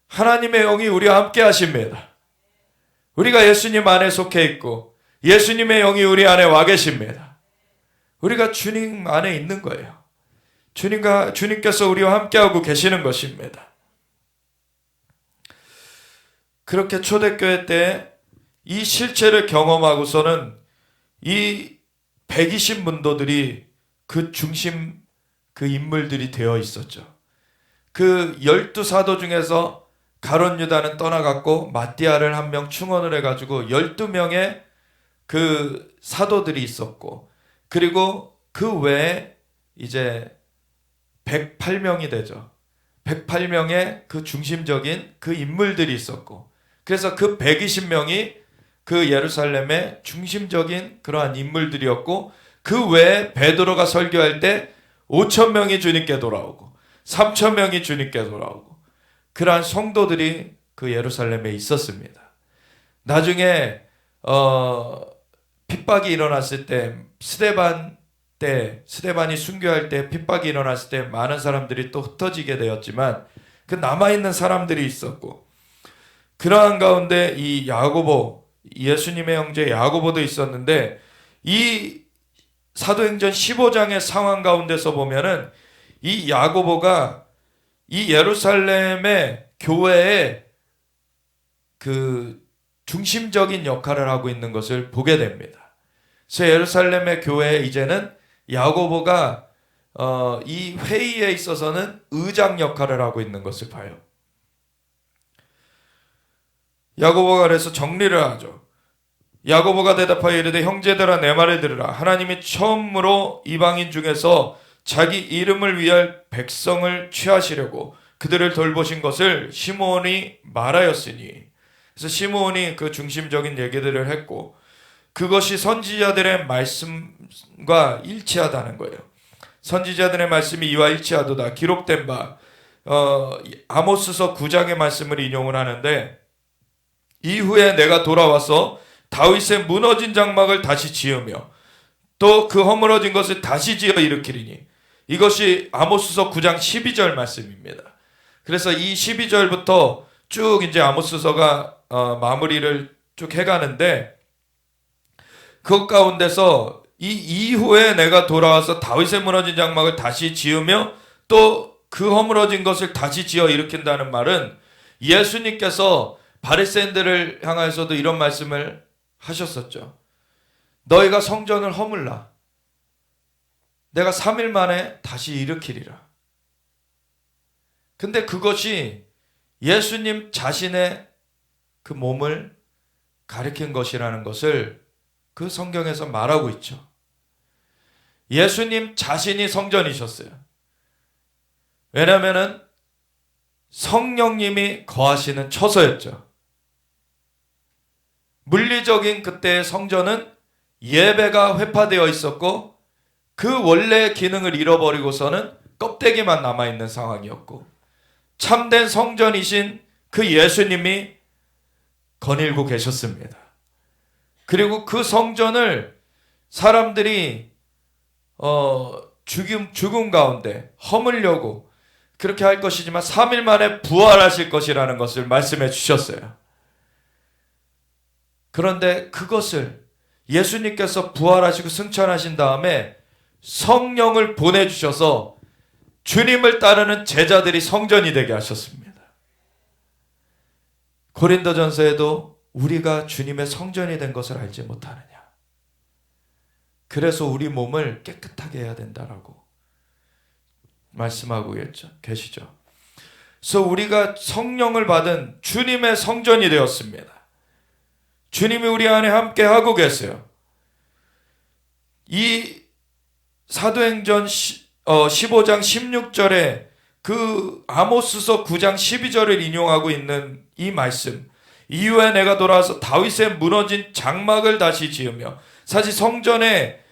하나님의 영이 우리와 함께 하십니다. 우리가 예수님 안에 속해 있고 예수님의 영이 우리 안에 와 계십니다. 우리가 주님 안에 있는 거예요. 주님께서 우리와 함께하고 계시는 것입니다. 그렇게 초대교회 때 이 실체를 경험하고서는 이 120문도들이 그 중심 그 인물들이 되어 있었죠. 그 12사도 중에서 가룟 유다는 떠나갔고 마띠아를 한 명 충원을 해가지고 12명의 그 사도들이 있었고, 그리고 그 외에 이제 108명이 되죠. 108명의 그 중심적인 그 인물들이 있었고, 그래서 그 120명이 그 예루살렘의 중심적인 그러한 인물들이었고, 그 외에 베드로가 설교할 때 5,000명이 주님께 돌아오고 3,000명이 주님께 돌아오고, 그러한 성도들이 그 예루살렘에 있었습니다. 나중에 핍박이 일어났을 때, 스데반이 순교할 때 핍박이 일어났을 때 많은 사람들이 또 흩어지게 되었지만 그 남아있는 사람들이 있었고, 그러한 가운데 이 야고보, 예수님의 형제 야고보도 있었는데, 이 사도행전 15장의 상황 가운데서 보면은 이 야고보가 이 예루살렘의 교회의 그 중심적인 역할을 하고 있는 것을 보게 됩니다. 그래서 예루살렘의 교회에 이제는 야고보가 이 회의에 있어서는 의장 역할을 하고 있는 것을 봐요. 야고보가 그래서 정리를 하죠. 야고보가 대답하여 이르되 형제들아 내 말을 들으라. 하나님이 처음으로 이방인 중에서 자기 이름을 위할 백성을 취하시려고 그들을 돌보신 것을 시므온이 말하였으니, 그래서 시므온이 그 중심적인 얘기들을 했고, 그것이 선지자들의 말씀과 일치하다는 거예요. 선지자들의 말씀이 이와 일치하도다. 기록된 바 아모스서 9장의 말씀을 인용을 하는데, 이후에 내가 돌아와서 다윗의 무너진 장막을 다시 지으며 또 그 허물어진 것을 다시 지어 일으키리니, 이것이 아모스서 9장 12절 말씀입니다. 그래서 이 12절부터 쭉 이제 아모스서가 마무리를 쭉 해가는데, 그 가운데서 이 이후에 내가 돌아와서 다윗의 무너진 장막을 다시 지으며 또 그 허물어진 것을 다시 지어 일으킨다는 말은, 예수님께서 바리새인들을 향해서도 이런 말씀을 하셨었죠. 너희가 성전을 허물라. 내가 3일 만에 다시 일으키리라. 근데 그것이 예수님 자신의 그 몸을 가리킨 것이라는 것을 그 성경에서 말하고 있죠. 예수님 자신이 성전이셨어요. 왜냐하면 성령님이 거하시는 처소였죠. 물리적인 그때의 성전은 예배가 회파되어 있었고 그 원래의 기능을 잃어버리고서는 껍데기만 남아있는 상황이었고, 참된 성전이신 그 예수님이 거닐고 계셨습니다. 그리고 그 성전을 사람들이 죽음 가운데 허물려고 그렇게 할 것이지만 3일 만에 부활하실 것이라는 것을 말씀해 주셨어요. 그런데 그것을 예수님께서 부활하시고 승천하신 다음에 성령을 보내주셔서 주님을 따르는 제자들이 성전이 되게 하셨습니다. 고린도전서에도 우리가 주님의 성전이 된 것을 알지 못하느냐. 그래서 우리 몸을 깨끗하게 해야 된다라고 말씀하고 계시죠. 그래서 우리가 성령을 받은 주님의 성전이 되었습니다. 주님이 우리 안에 함께 하고 계세요. 이 사도행전 15장 16절에 그 아모스서 9장 12절을 인용하고 있는 이 말씀, 이후에 내가 돌아와서 다윗의 무너진 장막을 다시 지으며, 사실 성전의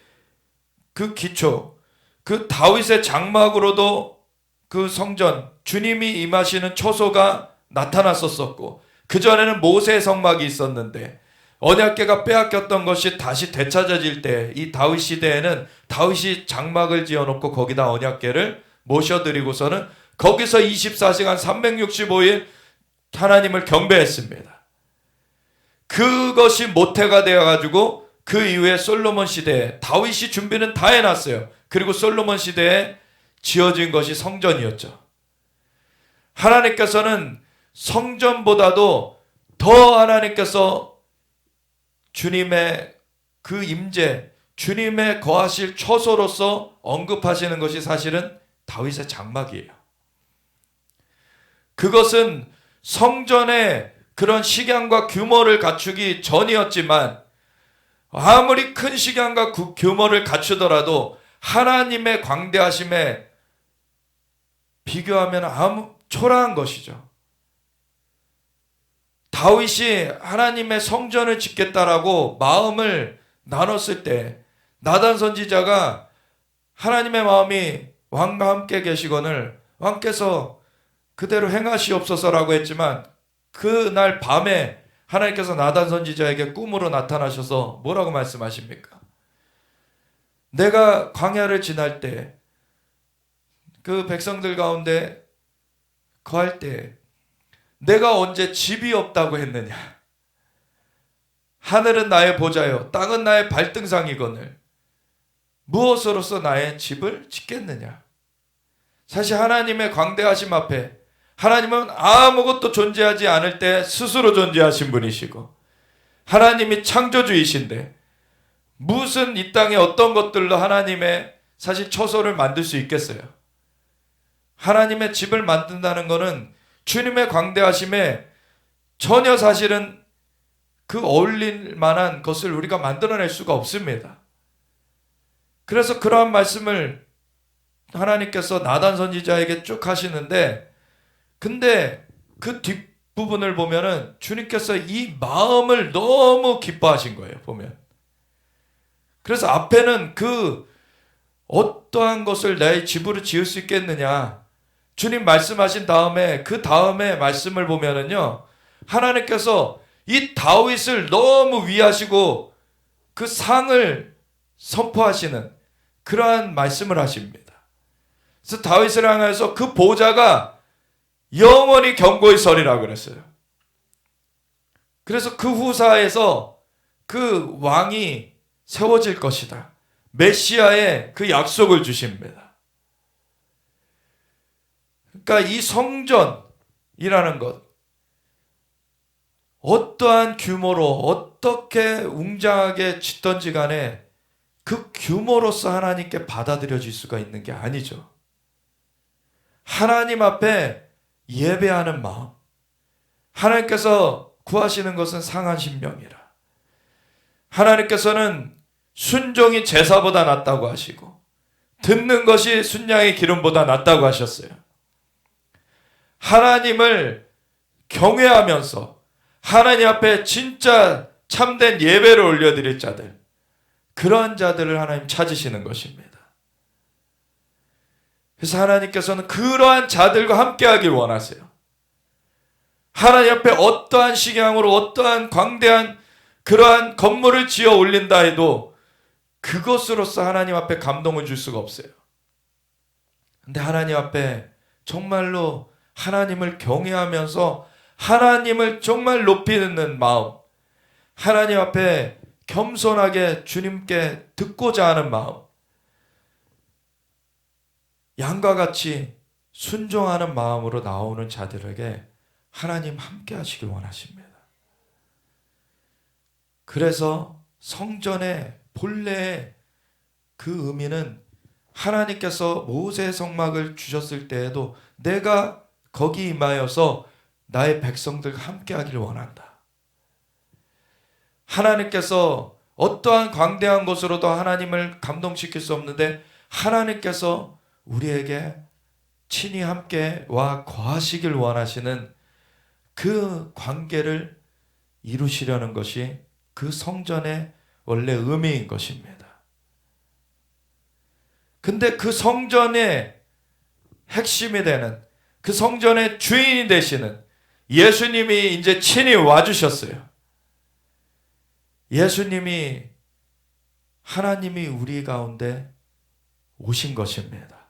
그 기초, 그 다윗의 장막으로도 그 성전, 주님이 임하시는 처소가 나타났었고, 그전에는 모세의 성막이 있었는데 언약궤가 빼앗겼던 것이 다시 되찾아질 때, 이 다윗 시대에는 다윗이 장막을 지어놓고 거기다 언약궤를 모셔드리고서는 거기서 24시간 365일 하나님을 경배했습니다. 그것이 모태가 되어가지고 그 이후에 솔로몬 시대에 다윗이 준비는 다 해놨어요. 그리고 솔로몬 시대에 지어진 것이 성전이었죠. 하나님께서는 성전보다도 더 하나님께서 주님의 그 임재, 주님의 거하실 처소로서 언급하시는 것이 사실은 다윗의 장막이에요. 그것은 성전의 그런 식양과 규모를 갖추기 전이었지만 아무리 큰 식양과 규모를 갖추더라도 하나님의 광대하심에 비교하면 아무 초라한 것이죠. 다윗이 하나님의 성전을 짓겠다라고 마음을 나눴을 때 나단 선지자가 하나님의 마음이 왕과 함께 계시거늘 왕께서 그대로 행하시옵소서라고 했지만 그날 밤에 하나님께서 나단 선지자에게 꿈으로 나타나셔서 뭐라고 말씀하십니까? 내가 광야를 지날 때 그 백성들 가운데 거할 때 내가 언제 집이 없다고 했느냐? 하늘은 나의 보좌요 땅은 나의 발등상이거늘 무엇으로서 나의 집을 짓겠느냐? 사실 하나님의 광대하심 앞에 하나님은 아무것도 존재하지 않을 때 스스로 존재하신 분이시고 하나님이 창조주이신데 무슨 이 땅에 어떤 것들로 하나님의 사실 처소를 만들 수 있겠어요? 하나님의 집을 만든다는 것은 주님의 광대하심에 전혀 사실은 그 어울릴 만한 것을 우리가 만들어낼 수가 없습니다. 그래서 그러한 말씀을 하나님께서 나단 선지자에게 쭉 하시는데 근데 그 뒷부분을 보면은 주님께서 이 마음을 너무 기뻐하신 거예요. 보면. 그래서 앞에는 그 어떠한 것을 내 집으로 지을 수 있겠느냐 주님 말씀하신 다음에 그 다음에 말씀을 보면은요 하나님께서 이 다윗을 너무 위하시고 그 상을 선포하시는 그러한 말씀을 하십니다. 그래서 다윗을 향해서 그 보좌가 영원히 견고히 서리라 그랬어요. 그래서 그 후사에서 그 왕이 세워질 것이다. 메시아의 그 약속을 주십니다. 그러니까 이 성전이라는 것 어떠한 규모로 어떻게 웅장하게 짓던지 간에 그 규모로서 하나님께 받아들여질 수가 있는 게 아니죠. 하나님 앞에 예배하는 마음 하나님께서 구하시는 것은 상한 심령이라. 하나님께서는 순종이 제사보다 낫다고 하시고 듣는 것이 순양의 기름보다 낫다고 하셨어요. 하나님을 경외하면서 하나님 앞에 진짜 참된 예배를 올려드릴 자들 그러한 자들을 하나님 찾으시는 것입니다. 그래서 하나님께서는 그러한 자들과 함께하길 원하세요. 하나님 앞에 어떠한 식양으로 어떠한 광대한 그러한 건물을 지어 올린다 해도 그것으로서 하나님 앞에 감동을 줄 수가 없어요. 근데 하나님 앞에 정말로 하나님을 경외하면서 하나님을 정말 높이는 마음 하나님 앞에 겸손하게 주님께 듣고자 하는 마음 양과 같이 순종하는 마음으로 나오는 자들에게 하나님 함께 하시길 원하십니다. 그래서 성전의 본래의 그 의미는 하나님께서 모세의 성막을 주셨을 때에도 내가 거기 임하여서 나의 백성들과 함께 하기를 원한다. 하나님께서 어떠한 광대한 것으로도 하나님을 감동시킬 수 없는데 하나님께서 우리에게 친히 함께 와 거하시길 원하시는 그 관계를 이루시려는 것이 그 성전의 원래 의미인 것입니다. 근데 그 성전의 핵심이 되는 그 성전의 주인이 되시는 예수님이 이제 친히 와주셨어요. 예수님이 하나님이 우리 가운데 오신 것입니다.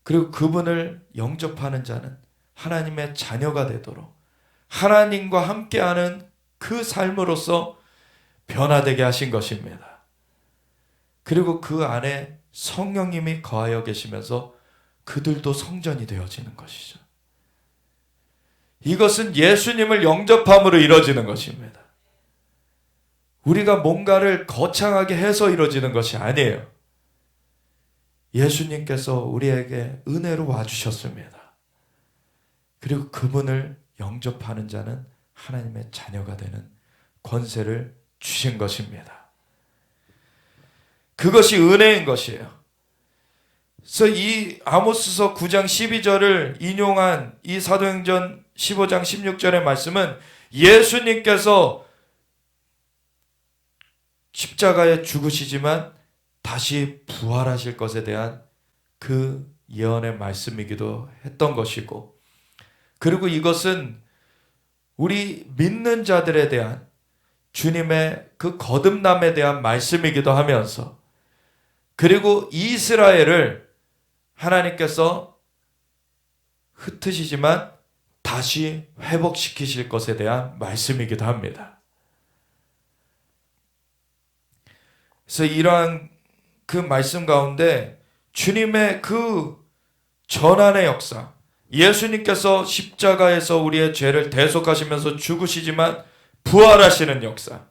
그리고 그분을 영접하는 자는 하나님의 자녀가 되도록 하나님과 함께하는 그 삶으로서 변화되게 하신 것입니다. 그리고 그 안에 성령님이 거하여 계시면서 그들도 성전이 되어지는 것이죠. 이것은 예수님을 영접함으로 이루어지는 것입니다. 우리가 뭔가를 거창하게 해서 이루어지는 것이 아니에요. 예수님께서 우리에게 은혜로 와주셨습니다. 그리고 그분을 영접하는 자는 하나님의 자녀가 되는 권세를 주신 것입니다. 그것이 은혜인 것이에요. 그래서 이 아모스서 9장 12절을 인용한 이 사도행전 15장 16절의 말씀은 예수님께서 십자가에 죽으시지만 다시 부활하실 것에 대한 그 예언의 말씀이기도 했던 것이고, 그리고 이것은 우리 믿는 자들에 대한 주님의 그 거듭남에 대한 말씀이기도 하면서, 그리고 이스라엘을 하나님께서 흩으시지만 다시 회복시키실 것에 대한 말씀이기도 합니다. 그래서 이러한 그 말씀 가운데 주님의 그 전환의 역사, 예수님께서 십자가에서 우리의 죄를 대속하시면서 죽으시지만 부활하시는 역사,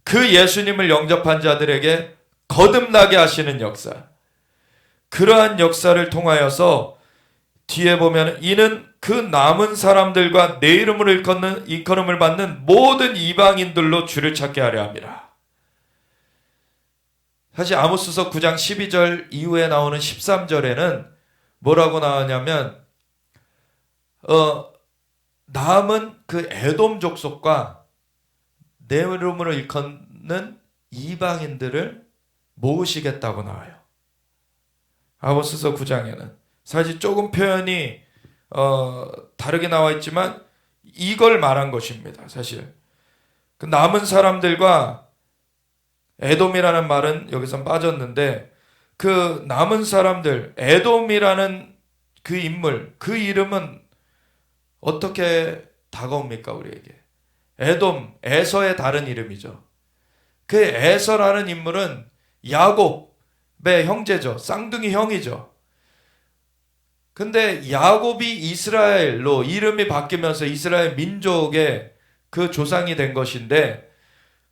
그 예수님을 영접한 자들에게 거듭나게 하시는 역사, 그러한 역사를 통하여서 뒤에 보면 이는 그 남은 사람들과 내 이름으로 일컬음을 받는 모든 이방인들로 주를 찾게 하려 함이라. 사실 아모스서 9장 12절 이후에 나오는 13절에는 뭐라고 나오냐면 남은 그 에돔 족속과 내 이름으로 일컫는 이방인들을 모으시겠다고 나와요. 아모스서 9장에는 사실 조금 표현이 다르게 나와 있지만 이걸 말한 것입니다. 사실 그 남은 사람들과 에돔이라는 말은 여기서 빠졌는데, 그 남은 사람들, 에돔이라는 그 인물, 그 이름은 어떻게 다가옵니까 우리에게? 에돔, 에서의 다른 이름이죠. 그 에서라는 인물은 야곱의 형제죠. 쌍둥이 형이죠. 근데 야곱이 이스라엘로 이름이 바뀌면서 이스라엘 민족의 그 조상이 된 것인데,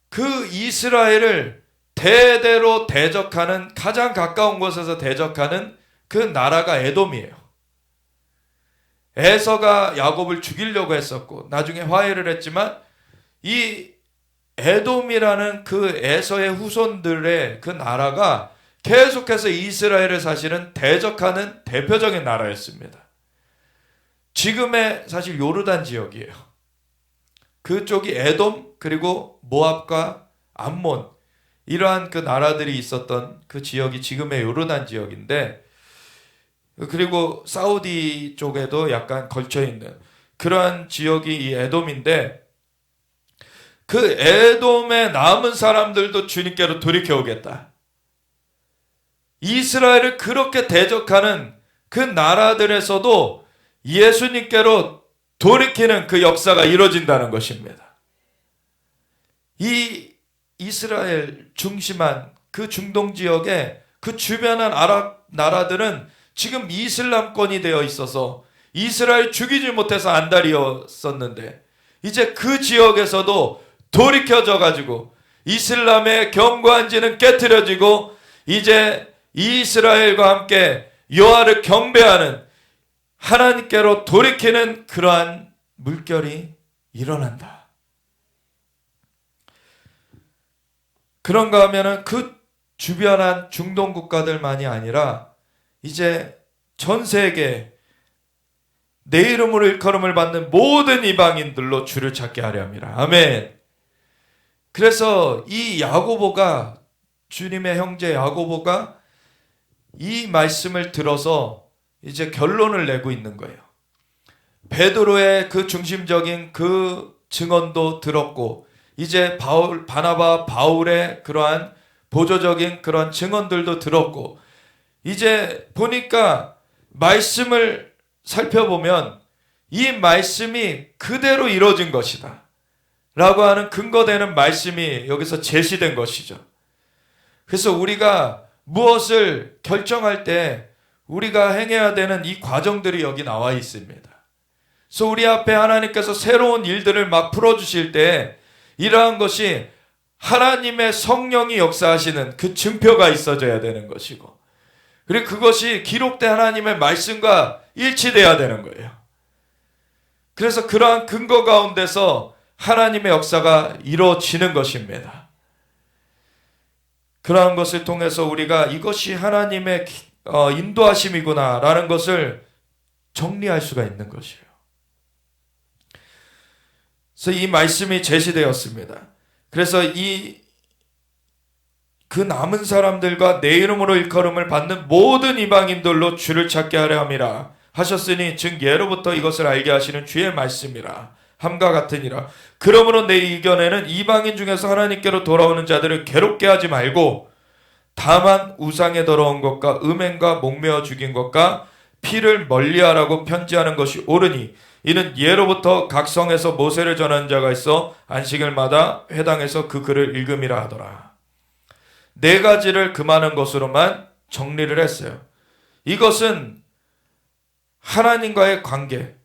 그 이스라엘을 대대로 대적하는, 가장 가까운 곳에서 대적하는 그 나라가 에돔이에요. 에서가 야곱을 죽이려고 했었고 나중에 화해를 했지만, 이 에돔이라는 그 에서의 후손들의 그 나라가 계속해서 이스라엘을 사실은 대적하는 대표적인 나라였습니다. 지금의 사실 요르단 지역이에요. 그쪽이 에돔, 그리고 모압과 암몬, 이러한 그 나라들이 있었던 그 지역이 지금의 요르단 지역인데, 그리고 사우디 쪽에도 약간 걸쳐있는 그러한 지역이 이 에돔인데, 그 에돔에 남은 사람들도 주님께로 돌이켜오겠다. 이스라엘을 그렇게 대적하는 그 나라들에서도 예수님께로 돌이키는 그 역사가 이루어진다는 것입니다. 이 이스라엘 중심한 그 중동 지역의 그 주변한 아랍 나라들은 지금 이슬람권이 되어 있어서 이스라엘 죽이지 못해서 안달이었었는데, 이제 그 지역에서도 돌이켜져 가지고 이슬람의 견고한지는 깨트려지고 이제 이스라엘과 함께 여호와를 경배하는, 하나님께로 돌이키는 그러한 물결이 일어난다. 그런가 하면은 그 주변한 중동 국가들만이 아니라 이제 전 세계 내 이름으로 일컬음을 받는 모든 이방인들로 주를 찾게 하려 함이라. 아멘. 그래서 이 야고보가, 주님의 형제 야고보가 이 말씀을 들어서 이제 결론을 내고 있는 거예요. 베드로의 그 중심적인 그 증언도 들었고, 이제 바나바, 바울의 그러한 보조적인 그런 증언들도 들었고, 이제 보니까 말씀을 살펴보면 이 말씀이 그대로 이루어진 것이다 라고 하는 근거되는 말씀이 여기서 제시된 것이죠. 그래서 우리가 무엇을 결정할 때 우리가 행해야 되는 이 과정들이 여기 나와 있습니다. 그래서 우리 앞에 하나님께서 새로운 일들을 막 풀어주실 때 이러한 것이 하나님의 성령이 역사하시는 그 증표가 있어져야 되는 것이고, 그리고 그것이 기록된 하나님의 말씀과 일치돼야 되는 거예요. 그래서 그러한 근거 가운데서 하나님의 역사가 이루어지는 것입니다. 그러한 것을 통해서 우리가 이것이 하나님의 인도하심이구나 라는 것을 정리할 수가 있는 것이에요. 그래서 이 말씀이 제시되었습니다. 그래서 그 남은 사람들과 내 이름으로 일컬음을 받는 모든 이방인들로 주를 찾게 하려 함이라 하셨으니 즉 예로부터 이것을 알게 하시는 주의 말씀이라 함과 같으니라. 그러므로 내 의견에는 이방인 중에서 하나님께로 돌아오는 자들을 괴롭게 하지 말고 다만 우상에 더러운 것과 음행과 목매어 죽인 것과 피를 멀리하라고 편지하는 것이 옳으니 이는 예로부터 각 성에서 모세를 전하는 자가 있어 안식일마다 회당에서 그 글을 읽음이라 하더라. 네 가지를 금하는 것으로만 정리를 했어요. 이것은 하나님과의 관계,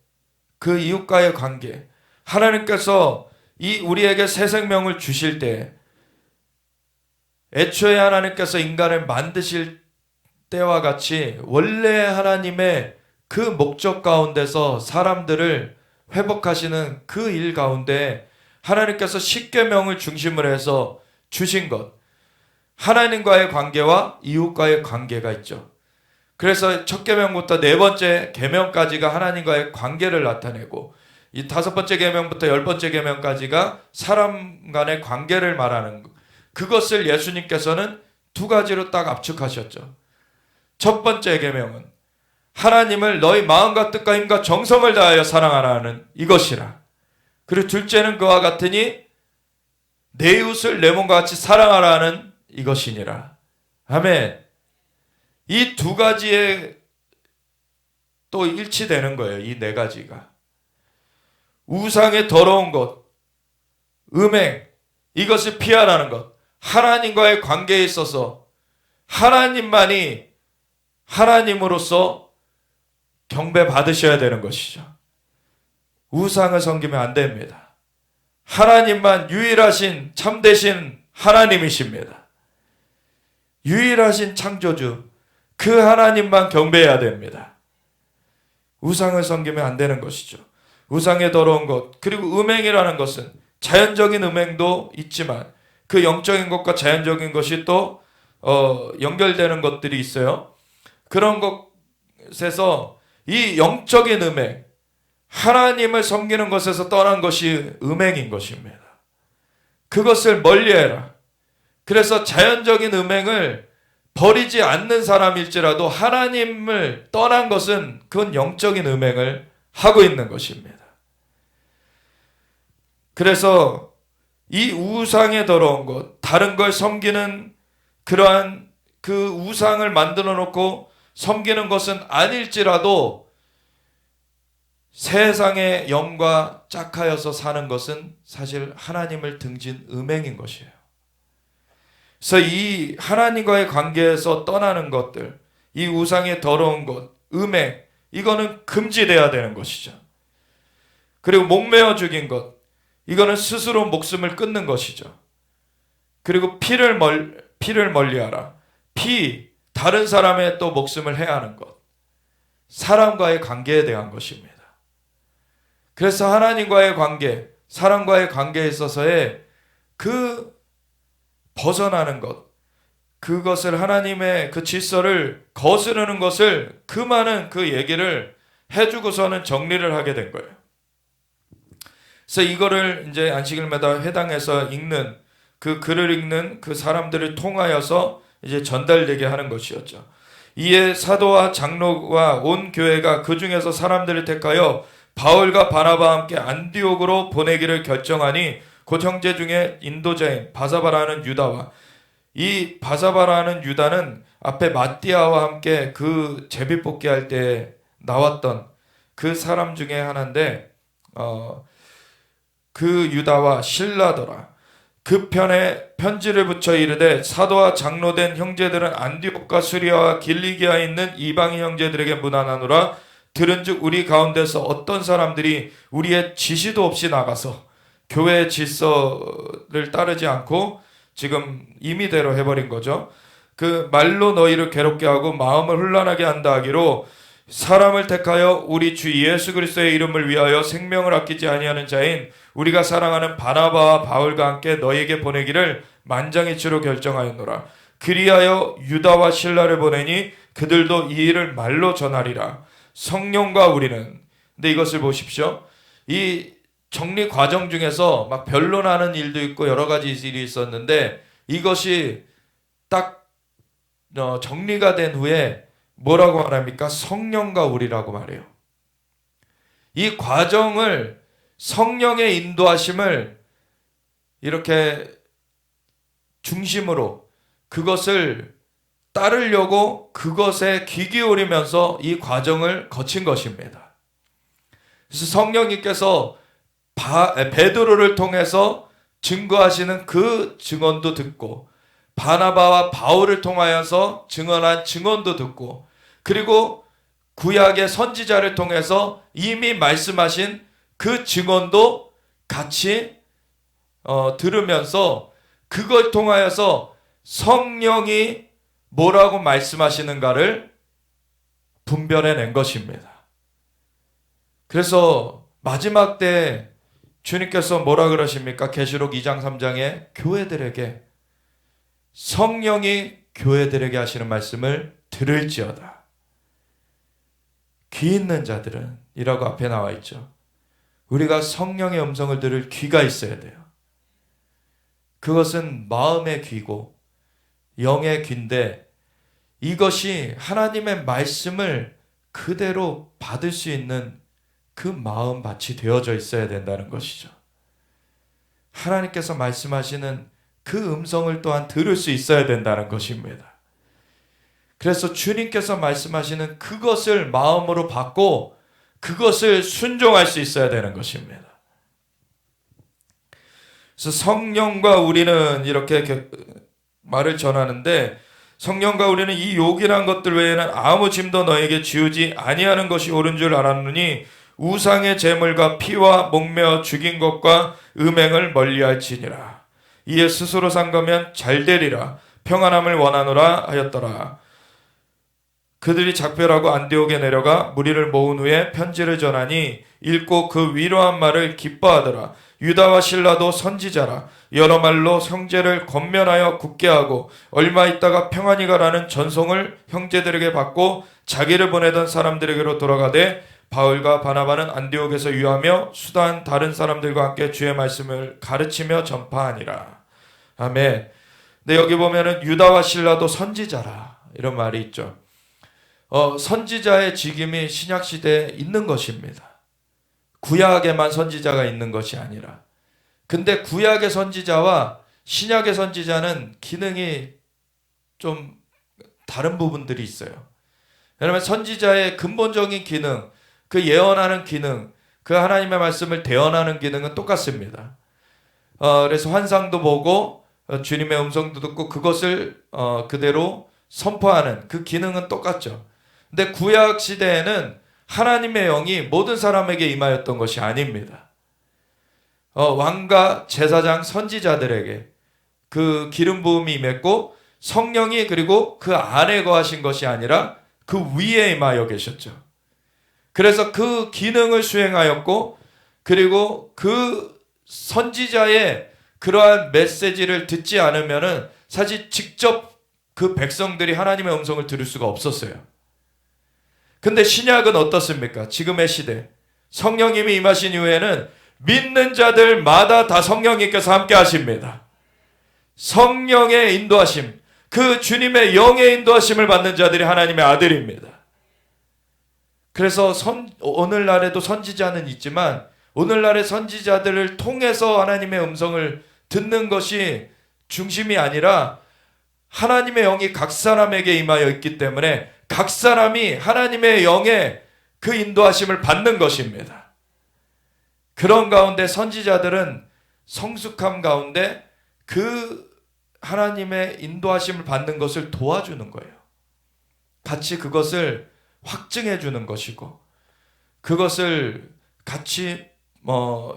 그 이웃과의 관계, 하나님께서 우리에게 새 생명을 주실 때 애초에 하나님께서 인간을 만드실 때와 같이 원래 하나님의 그 목적 가운데서 사람들을 회복하시는 그 일 가운데 하나님께서 십계명을 중심으로 해서 주신 것, 하나님과의 관계와 이웃과의 관계가 있죠. 그래서 첫 계명부터 네 번째 계명까지가 하나님과의 관계를 나타내고 이 다섯 번째 계명부터 열 번째 계명까지가 사람 간의 관계를 말하는 것. 그것을 예수님께서는 두 가지로 딱 압축하셨죠. 첫 번째 계명은 하나님을 너희 마음과 뜻과 힘과 정성을 다하여 사랑하라는 이것이라. 그리고 둘째는 그와 같으니 내 이웃을 내 몸과 같이 사랑하라는 이것이니라. 아멘. 이 두 가지에 또 일치되는 거예요. 이 네 가지가. 우상의 더러운 것, 음행, 이것을 피하라는 것. 하나님과의 관계에 있어서 하나님만이 하나님으로서 경배받으셔야 되는 것이죠. 우상을 섬기면 안 됩니다. 하나님만 유일하신 참되신 하나님이십니다. 유일하신 창조주, 그 하나님만 경배해야 됩니다. 우상을 섬기면 안 되는 것이죠. 우상의 더러운 것, 그리고 음행이라는 것은 자연적인 음행도 있지만 그 영적인 것과 자연적인 것이 또 연결되는 것들이 있어요. 그런 것에서 이 영적인 음행, 하나님을 섬기는 것에서 떠난 것이 음행인 것입니다. 그것을 멀리해라. 그래서 자연적인 음행을 버리지 않는 사람일지라도 하나님을 떠난 것은 그건 영적인 음행을 하고 있는 것입니다. 그래서 이 우상에 더러운 것, 다른 걸 섬기는 그러한 그 우상을 만들어 놓고 섬기는 것은 아닐지라도 세상의 영과 짝하여서 사는 것은 사실 하나님을 등진 음행인 것이에요. 그래서 이 하나님과의 관계에서 떠나는 것들, 이 우상의 더러운 것, 음행, 이거는 금지돼야 되는 것이죠. 그리고 목매어 죽인 것, 이거는 스스로 목숨을 끊는 것이죠. 그리고 피를 멀리하라. 다른 사람의 또 목숨을 해하는 것. 사람과의 관계에 대한 것입니다. 그래서 하나님과의 관계, 사람과의 관계에 있어서의 그 벗어나는 것, 그것을 하나님의 그 질서를 거스르는 것을 그 많은 그 얘기를 해주고서는 정리를 하게 된 거예요. 그래서 이거를 이제 안식일마다 회당에서 읽는 그 글을 읽는 그 사람들을 통하여서 이제 전달되게 하는 것이었죠. 이에 사도와 장로와 온 교회가 그 중에서 사람들을 택하여 바울과 바나바와 함께 안디옥으로 보내기를 결정하니 곧 형제 중에 인도자인 바사바라는 유다와 이 바사바라는 유다는 앞에 마띠아와 함께 그 제비뽑기 할 때 나왔던 그 사람 중에 하나인데 그 유다와 실라더라. 그 편에 편지를 붙여 이르되 사도와 장로된 형제들은 안디옥과 수리아와 길리기아에 있는 이방인 형제들에게 문안하노라. 들은즉 우리 가운데서 어떤 사람들이 우리의 지시도 없이 나가서 교회의 질서를 따르지 않고 지금 임의대로 해버린 거죠. 그 말로 너희를 괴롭게 하고 마음을 혼란하게 한다 하기로 사람을 택하여 우리 주 예수 그리스도의 이름을 위하여 생명을 아끼지 아니하는 자인 우리가 사랑하는 바나바와 바울과 함께 너희에게 보내기를 만장일치로 결정하였노라. 그리하여 유다와 실라를 보내니 그들도 이 일을 말로 전하리라. 성령과 우리는, 근데 이것을 보십시오. 이 정리 과정 중에서 막 변론하는 일도 있고 여러 가지 일이 있었는데 이것이 딱 정리가 된 후에 뭐라고 말합니까? 성령과 우리라고 말해요. 이 과정을, 성령의 인도하심을 이렇게 중심으로 그것을 따르려고 그것에 귀 기울이면서 이 과정을 거친 것입니다. 그래서 성령님께서 베드로를 통해서 증거하시는 그 증언도 듣고, 바나바와 바울을 통하여서 증언한 증언도 듣고, 그리고 구약의 선지자를 통해서 이미 말씀하신 그 증언도 같이 들으면서 그걸 통하여서 성령이 뭐라고 말씀하시는가를 분별해낸 것입니다. 그래서 마지막 때 주님께서 뭐라 그러십니까? 계시록 2장 3장에 교회들에게, 성령이 교회들에게 하시는 말씀을 들을지어다. 귀 있는 자들은 이라고 앞에 나와 있죠. 우리가 성령의 음성을 들을 귀가 있어야 돼요. 그것은 마음의 귀고 영의 귀인데, 이것이 하나님의 말씀을 그대로 받을 수 있는 그 마음밭이 되어져 있어야 된다는 것이죠. 하나님께서 말씀하시는 그 음성을 또한 들을 수 있어야 된다는 것입니다. 그래서 주님께서 말씀하시는 그것을 마음으로 받고 그것을 순종할 수 있어야 되는 것입니다. 그래서 성령과 우리는 이렇게 말을 전하는데, 성령과 우리는 이 욕이란 것들 외에는 아무 짐도 너에게 지우지 아니하는 것이 옳은 줄 알았느니 우상의 제물과 피와 목매어 죽인 것과 음행을 멀리할지니라. 이에 스스로 산 거면 잘 되리라. 평안함을 원하노라 하였더라. 그들이 작별하고 안디옥에 내려가 무리를 모은 후에 편지를 전하니 읽고 그 위로한 말을 기뻐하더라. 유다와 실라도 선지자라. 여러 말로 형제를 권면하여 굳게 하고 얼마 있다가 평안히 가라는 전송을 형제들에게 받고 자기를 보내던 사람들에게로 돌아가되, 바울과 바나바는 안디옥에서 유하며 수단 다른 사람들과 함께 주의 말씀을 가르치며 전파하니라. 아멘. 근데 여기 보면은 유다와 실라도 선지자라 이런 말이 있죠. 선지자의 직임이 신약 시대에 있는 것입니다. 구약에만 선지자가 있는 것이 아니라. 근데 구약의 선지자와 신약의 선지자는 기능이 좀 다른 부분들이 있어요. 왜냐하면 선지자의 근본적인 기능, 그 예언하는 기능, 그 하나님의 말씀을 대언하는 기능은 똑같습니다. 그래서 환상도 보고 주님의 음성도 듣고 그것을 그대로 선포하는 그 기능은 똑같죠. 근데 구약 시대에는 하나님의 영이 모든 사람에게 임하였던 것이 아닙니다. 왕과 제사장 선지자들에게 그 기름 부음이 임했고, 성령이 그리고 그 안에 거하신 것이 아니라 그 위에 임하여 계셨죠. 그래서 그 기능을 수행하였고, 그리고 그 선지자의 그러한 메시지를 듣지 않으면은 사실 직접 그 백성들이 하나님의 음성을 들을 수가 없었어요. 근데 신약은 어떻습니까? 지금의 시대 성령님이 임하신 이후에는 믿는 자들마다 다 성령님께서 함께 하십니다. 성령의 인도하심, 그 주님의 영의 인도하심을 받는 자들이 하나님의 아들입니다. 그래서 오늘날에도 선지자는 있지만 오늘날의 선지자들을 통해서 하나님의 음성을 듣는 것이 중심이 아니라 하나님의 영이 각 사람에게 임하여 있기 때문에 각 사람이 하나님의 영의 그 인도하심을 받는 것입니다. 그런 가운데 선지자들은 성숙함 가운데 그 하나님의 인도하심을 받는 것을 도와주는 거예요. 같이 그것을 확증해 주는 것이고, 그것을 같이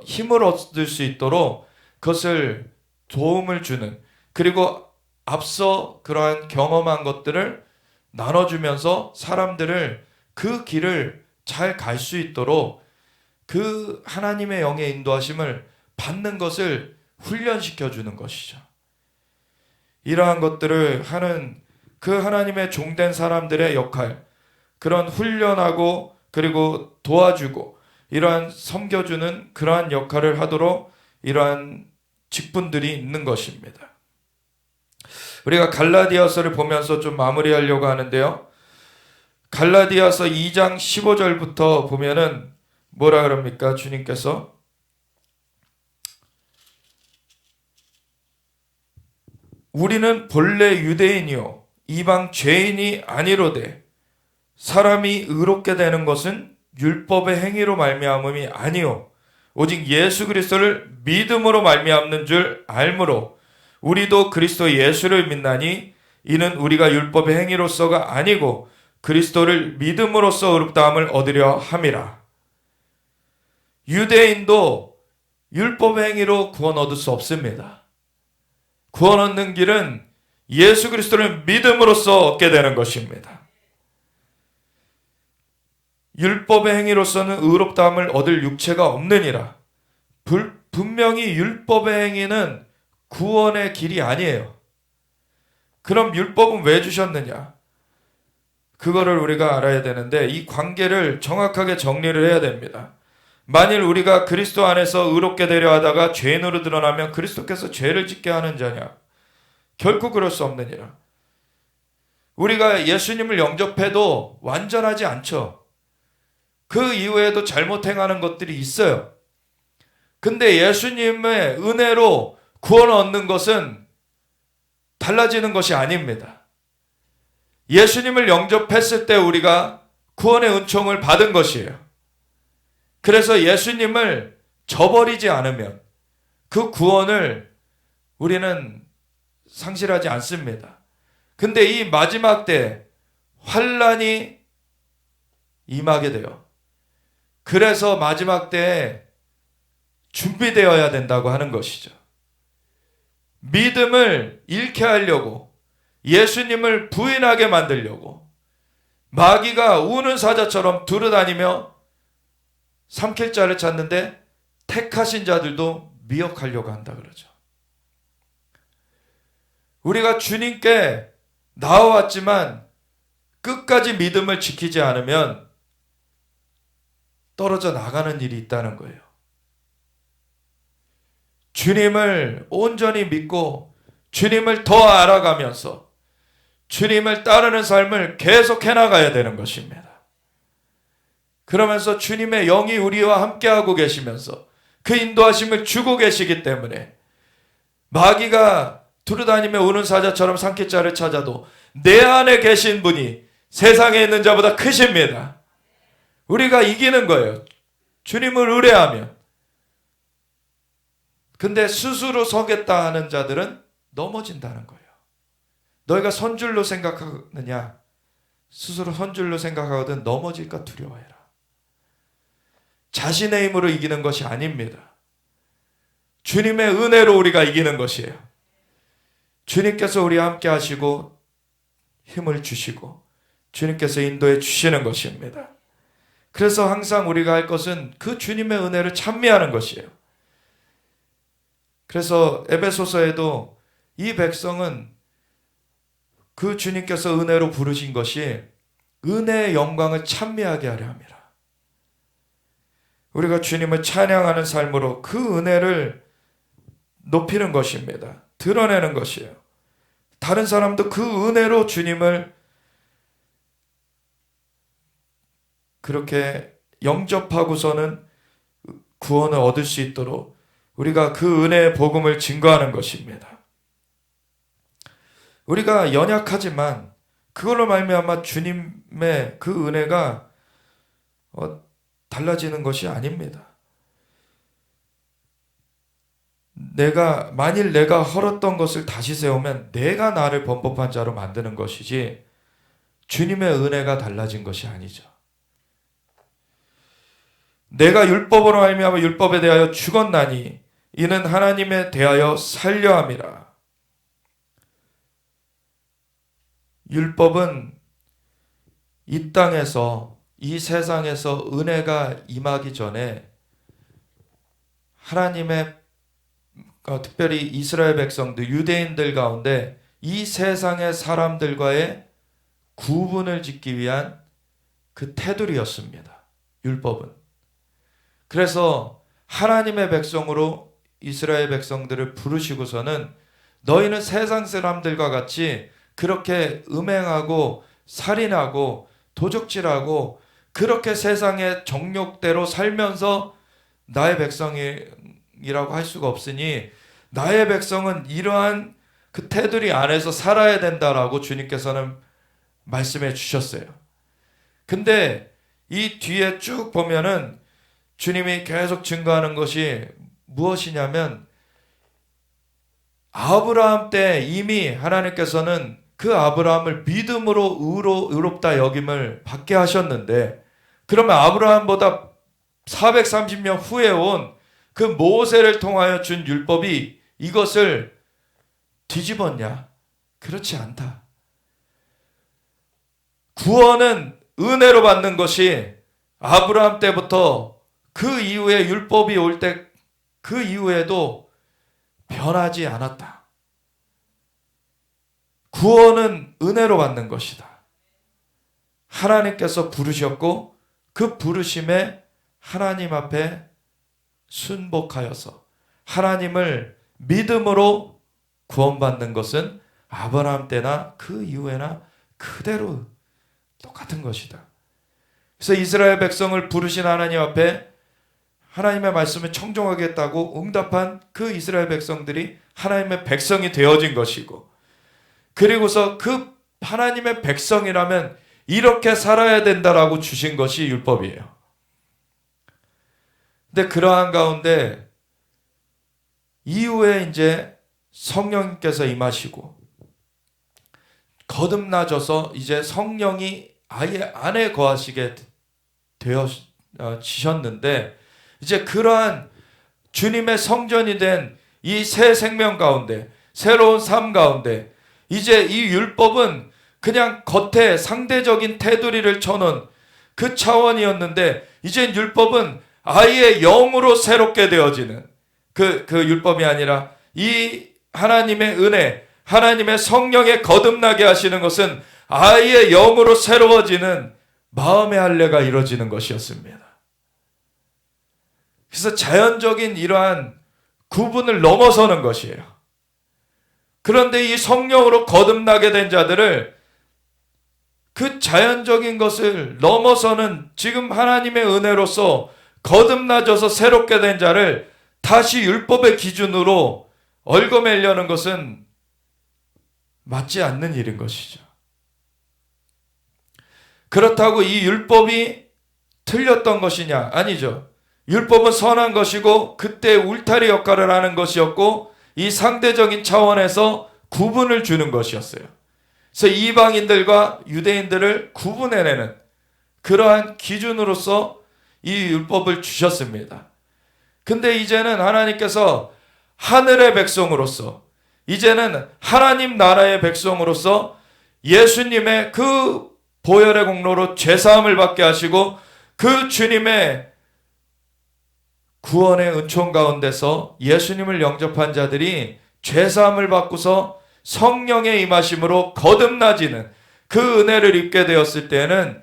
힘을 얻을 수 있도록 그것을 도움을 주는, 그리고 앞서 그러한 경험한 것들을 나눠주면서 사람들을 그 길을 잘 갈 수 있도록 그 하나님의 영의 인도하심을 받는 것을 훈련시켜 주는 것이죠. 이러한 것들을 하는 그 하나님의 종된 사람들의 역할, 그런 훈련하고 그리고 도와주고 이러한 섬겨주는 그러한 역할을 하도록 이러한 직분들이 있는 것입니다. 우리가 갈라디아서를 보면서 좀 마무리하려고 하는데요. 갈라디아서 2장 15절부터 보면은 뭐라 그럽니까? 주님께서 우리는 본래 유대인이요 이방 죄인이 아니로되 사람이 의롭게 되는 것은 율법의 행위로 말미암음이 아니요 오직 예수 그리스도를 믿음으로 말미암는 줄 알므로 우리도 그리스도 예수를 믿나니 이는 우리가 율법의 행위로서가 아니고 그리스도를 믿음으로써 의롭다함을 얻으려 함이라. 유대인도 율법의 행위로 구원 얻을 수 없습니다. 구원 얻는 길은 예수 그리스도를 믿음으로써 얻게 되는 것입니다. 율법의 행위로서는 의롭다함을 얻을 육체가 없느니라. 분명히 율법의 행위는 구원의 길이 아니에요. 그럼 율법은 왜 주셨느냐? 그거를 우리가 알아야 되는데 이 관계를 정확하게 정리를 해야 됩니다. 만일 우리가 그리스도 안에서 의롭게 되려 하다가 죄인으로 드러나면 그리스도께서 죄를 짓게 하는 자냐? 결코 그럴 수 없느니라. 우리가 예수님을 영접해도 완전하지 않죠. 그 이후에도 잘못 행하는 것들이 있어요. 근데 예수님의 은혜로 구원 얻는 것은 달라지는 것이 아닙니다. 예수님을 영접했을 때 우리가 구원의 은총을 받은 것이에요. 그래서 예수님을 저버리지 않으면 그 구원을 우리는 상실하지 않습니다. 근데 이 마지막 때 환난이 임하게 돼요. 그래서 마지막 때에 준비되어야 된다고 하는 것이죠. 믿음을 잃게 하려고 예수님을 부인하게 만들려고 마귀가 우는 사자처럼 두루다니며 삼킬 자를 찾는데 택하신 자들도 미혹하려고 한다 그러죠. 우리가 주님께 나와왔지만 끝까지 믿음을 지키지 않으면 떨어져 나가는 일이 있다는 거예요. 주님을 온전히 믿고 주님을 더 알아가면서 주님을 따르는 삶을 계속 해나가야 되는 것입니다. 그러면서 주님의 영이 우리와 함께하고 계시면서 그 인도하심을 주고 계시기 때문에 마귀가 두루다니며 우는 사자처럼 삼킬 자를 찾아도 내 안에 계신 분이 세상에 있는 자보다 크십니다. 우리가 이기는 거예요. 주님을 의뢰하면. 근데 스스로 서겠다 하는 자들은 넘어진다는 거예요. 너희가 선줄로 생각하느냐? 스스로 선줄로 생각하거든 넘어질까 두려워해라. 자신의 힘으로 이기는 것이 아닙니다. 주님의 은혜로 우리가 이기는 것이에요. 주님께서 우리와 함께 하시고 힘을 주시고 주님께서 인도해 주시는 것입니다. 그래서 항상 우리가 할 것은 그 주님의 은혜를 찬미하는 것이에요. 그래서 에베소서에도 이 백성은 그 주님께서 은혜로 부르신 것이 은혜의 영광을 찬미하게 하려 함이라. 우리가 주님을 찬양하는 삶으로 그 은혜를 높이는 것입니다. 드러내는 것이에요. 다른 사람도 그 은혜로 주님을 그렇게 영접하고서는 구원을 얻을 수 있도록 우리가 그 은혜의 복음을 증거하는 것입니다. 우리가 연약하지만 그걸로 말미암아 주님의 그 은혜가 달라지는 것이 아닙니다. 만일 내가 헐었던 것을 다시 세우면 내가 나를 범법한 자로 만드는 것이지 주님의 은혜가 달라진 것이 아니죠. 내가 율법으로 말미암아 율법에 대하여 죽었나니 이는 하나님에 대하여 살려 함이라. 율법은 이 땅에서 이 세상에서 은혜가 임하기 전에 하나님의 특별히 이스라엘 백성들, 유대인들 가운데 이 세상의 사람들과의 구분을 짓기 위한 그 테두리였습니다. 율법은. 그래서 하나님의 백성으로 이스라엘 백성들을 부르시고서는 너희는 세상 사람들과 같이 그렇게 음행하고 살인하고 도적질하고 그렇게 세상의 정욕대로 살면서 나의 백성이라고 할 수가 없으니 나의 백성은 이러한 그 테두리 안에서 살아야 된다라고 주님께서는 말씀해 주셨어요. 근데 이 뒤에 쭉 보면은 주님이 계속 증거하는 것이 무엇이냐면 아브라함 때 이미 하나님께서는 그 아브라함을 믿음으로 의롭다 여김을 받게 하셨는데 그러면 아브라함보다 430년 후에 온 그 모세를 통하여 준 율법이 이것을 뒤집었냐? 그렇지 않다. 구원은 은혜로 받는 것이 아브라함 때부터 그 이후에 율법이 올 때 그 이후에도 변하지 않았다. 구원은 은혜로 받는 것이다. 하나님께서 부르셨고 그 부르심에 하나님 앞에 순복하여서 하나님을 믿음으로 구원받는 것은 아브라함 때나 그 이후에나 그대로 똑같은 것이다. 그래서 이스라엘 백성을 부르신 하나님 앞에 하나님의 말씀을 청종하겠다고 응답한 그 이스라엘 백성들이 하나님의 백성이 되어진 것이고 그리고서 그 하나님의 백성이라면 이렇게 살아야 된다라고 주신 것이 율법이에요. 근데 그러한 가운데 이후에 이제 성령께서 임하시고 거듭나셔서 이제 성령이 아예 안에 거하시게 되어지셨는데 이제 그러한 주님의 성전이 된 이 새 생명 가운데 새로운 삶 가운데 이제 이 율법은 그냥 겉에 상대적인 테두리를 쳐놓은 그 차원이었는데 이제 율법은 아예 영으로 새롭게 되어지는 그 율법이 아니라 이 하나님의 은혜, 하나님의 성령에 거듭나게 하시는 것은 아예 영으로 새로워지는 마음의 할례가 이루어지는 것이었습니다. 그래서 자연적인 이러한 구분을 넘어서는 것이에요. 그런데 이 성령으로 거듭나게 된 자들을 그 자연적인 것을 넘어서는 지금 하나님의 은혜로서 거듭나져서 새롭게 된 자를 다시 율법의 기준으로 얽어매려는 것은 맞지 않는 일인 것이죠. 그렇다고 이 율법이 틀렸던 것이냐? 아니죠. 율법은 선한 것이고 그때 울타리 역할을 하는 것이었고 이 상대적인 차원에서 구분을 주는 것이었어요. 그래서 이방인들과 유대인들을 구분해내는 그러한 기준으로서 이 율법을 주셨습니다. 근데 이제는 하나님께서 하늘의 백성으로서 이제는 하나님 나라의 백성으로서 예수님의 그 보혈의 공로로 죄사함을 받게 하시고 그 주님의 구원의 은총 가운데서 예수님을 영접한 자들이 죄사함을 받고서 성령의 임하심으로 거듭나지는 그 은혜를 입게 되었을 때는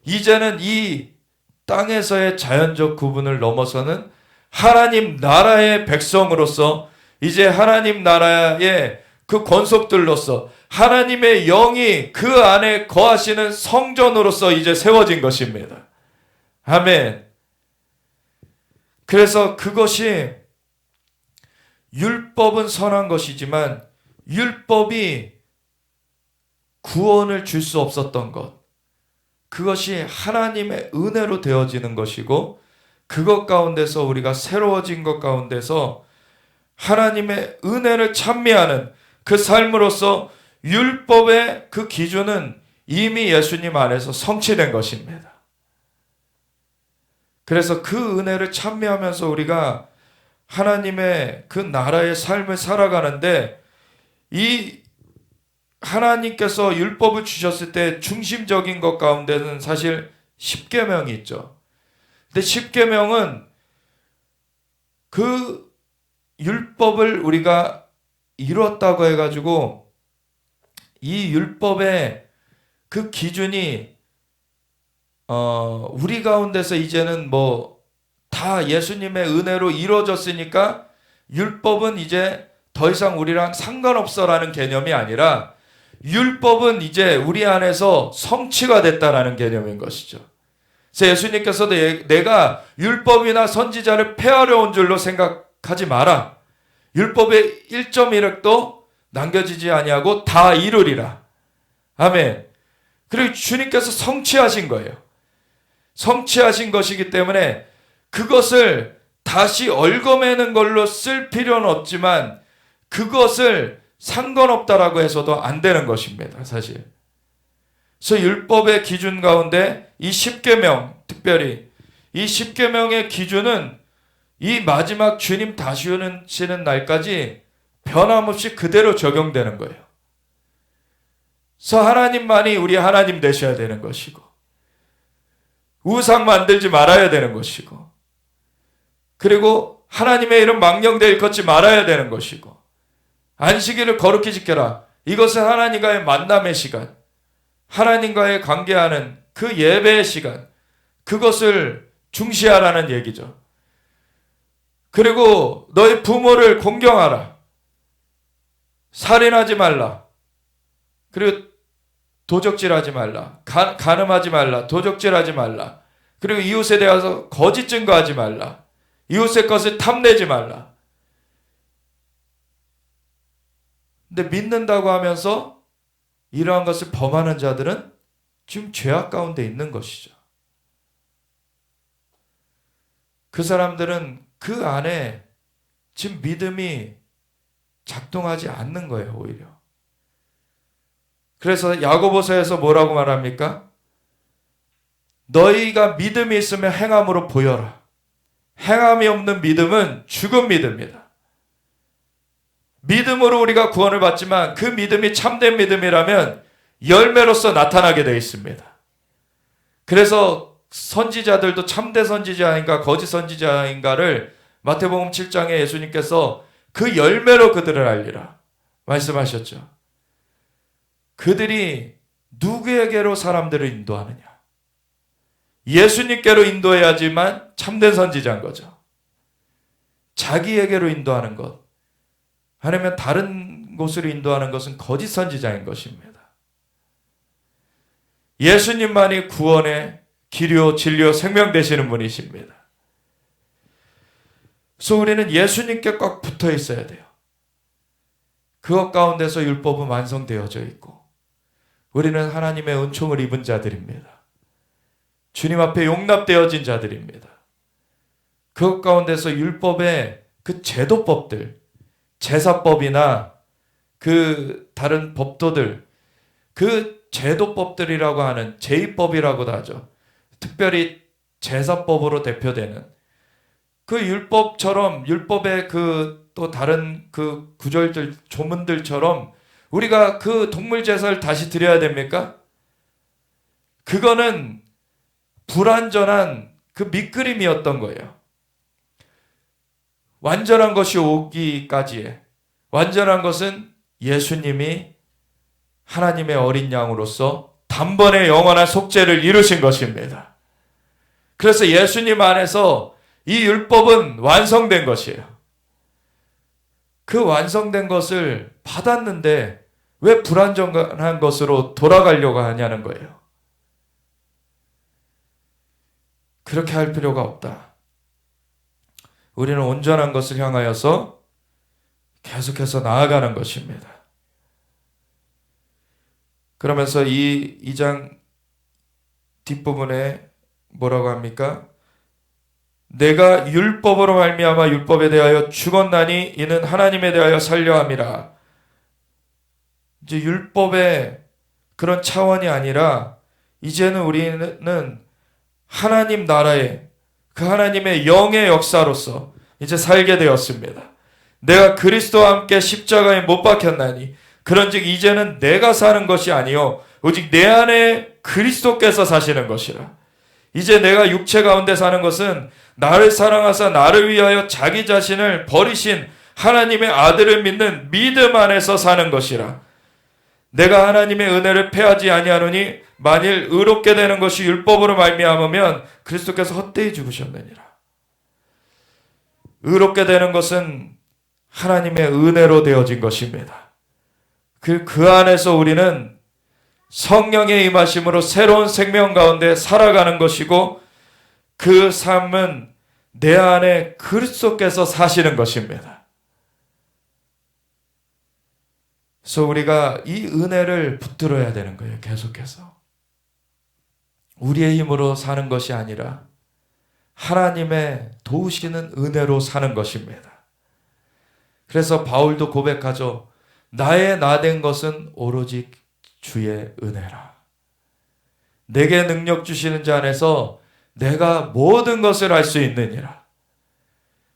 이제는 이 땅에서의 자연적 구분을 넘어서는 하나님 나라의 백성으로서 이제 하나님 나라의 그 권속들로서 하나님의 영이 그 안에 거하시는 성전으로서 이제 세워진 것입니다. 아멘. 그래서 그것이 율법은 선한 것이지만 율법이 구원을 줄 수 없었던 것, 그것이 하나님의 은혜로 되어지는 것이고 그것 가운데서 우리가 새로워진 것 가운데서 하나님의 은혜를 찬미하는 그 삶으로서 율법의 그 기준은 이미 예수님 안에서 성취된 것입니다. 그래서 그 은혜를 찬미하면서 우리가 하나님의 그 나라의 삶을 살아가는데 이 하나님께서 율법을 주셨을 때 중심적인 것 가운데는 사실 십계명이 있죠. 근데 십계명은 그 율법을 우리가 이뤘다고 해가지고 이 율법의 그 기준이 우리 가운데서 이제는 뭐 다 예수님의 은혜로 이루어졌으니까 율법은 이제 더 이상 우리랑 상관없어라는 개념이 아니라 율법은 이제 우리 안에서 성취가 됐다라는 개념인 것이죠. 그래서 예수님께서도 내가 율법이나 선지자를 폐하려 온 줄로 생각하지 마라. 율법의 1.1획도 남겨지지 아니하고 다 이루리라. 아멘. 그리고 주님께서 성취하신 거예요. 성취하신 것이기 때문에 그것을 다시 얽어매는 걸로 쓸 필요는 없지만 그것을 상관없다라고 해서도 안 되는 것입니다. 사실. 그래서 율법의 기준 가운데 이 십계명, 특별히 이 십계명의 기준은 이 마지막 주님 다시 오시는 날까지 변함없이 그대로 적용되는 거예요. 그래서 하나님만이 우리 하나님 되셔야 되는 것이고 우상 만들지 말아야 되는 것이고 그리고 하나님의 이름 망령되이 일컫지 말아야 되는 것이고 안식일을 거룩히 지켜라. 이것은 하나님과의 만남의 시간, 하나님과의 관계하는 그 예배의 시간, 그것을 중시하라는 얘기죠. 그리고 너희 부모를 공경하라. 살인하지 말라. 그리고 도적질하지 말라. 간음하지 말라. 도적질하지 말라. 그리고 이웃에 대해서 거짓 증거하지 말라. 이웃의 것을 탐내지 말라. 근데 믿는다고 하면서 이러한 것을 범하는 자들은 지금 죄악 가운데 있는 것이죠. 그 사람들은 그 안에 지금 믿음이 작동하지 않는 거예요, 오히려. 그래서 야고보서에서 뭐라고 말합니까? 너희가 믿음이 있으면 행함으로 보여라. 행함이 없는 믿음은 죽은 믿음입니다. 믿음으로 우리가 구원을 받지만 그 믿음이 참된 믿음이라면 열매로서 나타나게 되어 있습니다. 그래서 선지자들도 참된 선지자인가 거짓 선지자인가를 마태복음 7장에 예수님께서 그 열매로 그들을 알리라 말씀하셨죠. 그들이 누구에게로 사람들을 인도하느냐? 예수님께로 인도해야지만 참된 선지자인 거죠. 자기에게로 인도하는 것 아니면 다른 곳으로 인도하는 것은 거짓 선지자인 것입니다. 예수님만이 구원의 길이요 진리요 생명 되시는 분이십니다. 그래서 우리는 예수님께 꽉 붙어 있어야 돼요. 그것 가운데서 율법은 완성되어져 있고 우리는 하나님의 은총을 입은 자들입니다. 주님 앞에 용납되어진 자들입니다. 그것 가운데서 율법의 그 제도법들, 제사법이나 그 다른 법도들, 그 제도법들이라고 하는 제의법이라고도 하죠. 특별히 제사법으로 대표되는 그 율법처럼 율법의 그 또 다른 그 구절들, 조문들처럼 우리가 그 동물 제사를 다시 드려야 됩니까? 그거는 불완전한 그 밑그림이었던 거예요. 완전한 것이 오기까지의 완전한 것은 예수님이 하나님의 어린 양으로서 단번에 영원한 속죄를 이루신 것입니다. 그래서 예수님 안에서 이 율법은 완성된 것이에요. 그 완성된 것을 받았는데 왜 불완전한 것으로 돌아가려고 하냐는 거예요. 그렇게 할 필요가 없다. 우리는 온전한 것을 향하여서 계속해서 나아가는 것입니다. 그러면서 이 2장 뒷부분에 뭐라고 합니까? 내가 율법으로 말미암아 율법에 대하여 죽었나니 이는 하나님에 대하여 살려 함이라. 이제 율법의 그런 차원이 아니라 이제는 우리는 하나님 나라의 그 하나님의 영의 역사로서 이제 살게 되었습니다. 내가 그리스도와 함께 십자가에 못 박혔나니 그런즉 이제는 내가 사는 것이 아니요 오직 내 안에 그리스도께서 사시는 것이라. 이제 내가 육체 가운데 사는 것은 나를 사랑하사 나를 위하여 자기 자신을 버리신 하나님의 아들을 믿는 믿음 안에서 사는 것이라. 내가 하나님의 은혜를 패하지 아니하노니 만일 의롭게 되는 것이 율법으로 말미암으면 그리스도께서 헛되이 죽으셨느니라. 의롭게 되는 것은 하나님의 은혜로 되어진 것입니다. 그 안에서 우리는 성령의 임하심으로 새로운 생명 가운데 살아가는 것이고, 그 삶은 내 안에 그리스도께서 사시는 것입니다. 그래서 우리가 이 은혜를 붙들어야 되는 거예요. 계속해서. 우리의 힘으로 사는 것이 아니라 하나님의 도우시는 은혜로 사는 것입니다. 그래서 바울도 고백하죠. 나의 나 된 것은 오로지 주의 은혜라. 내게 능력 주시는 자 안에서 내가 모든 것을 할 수 있느니라.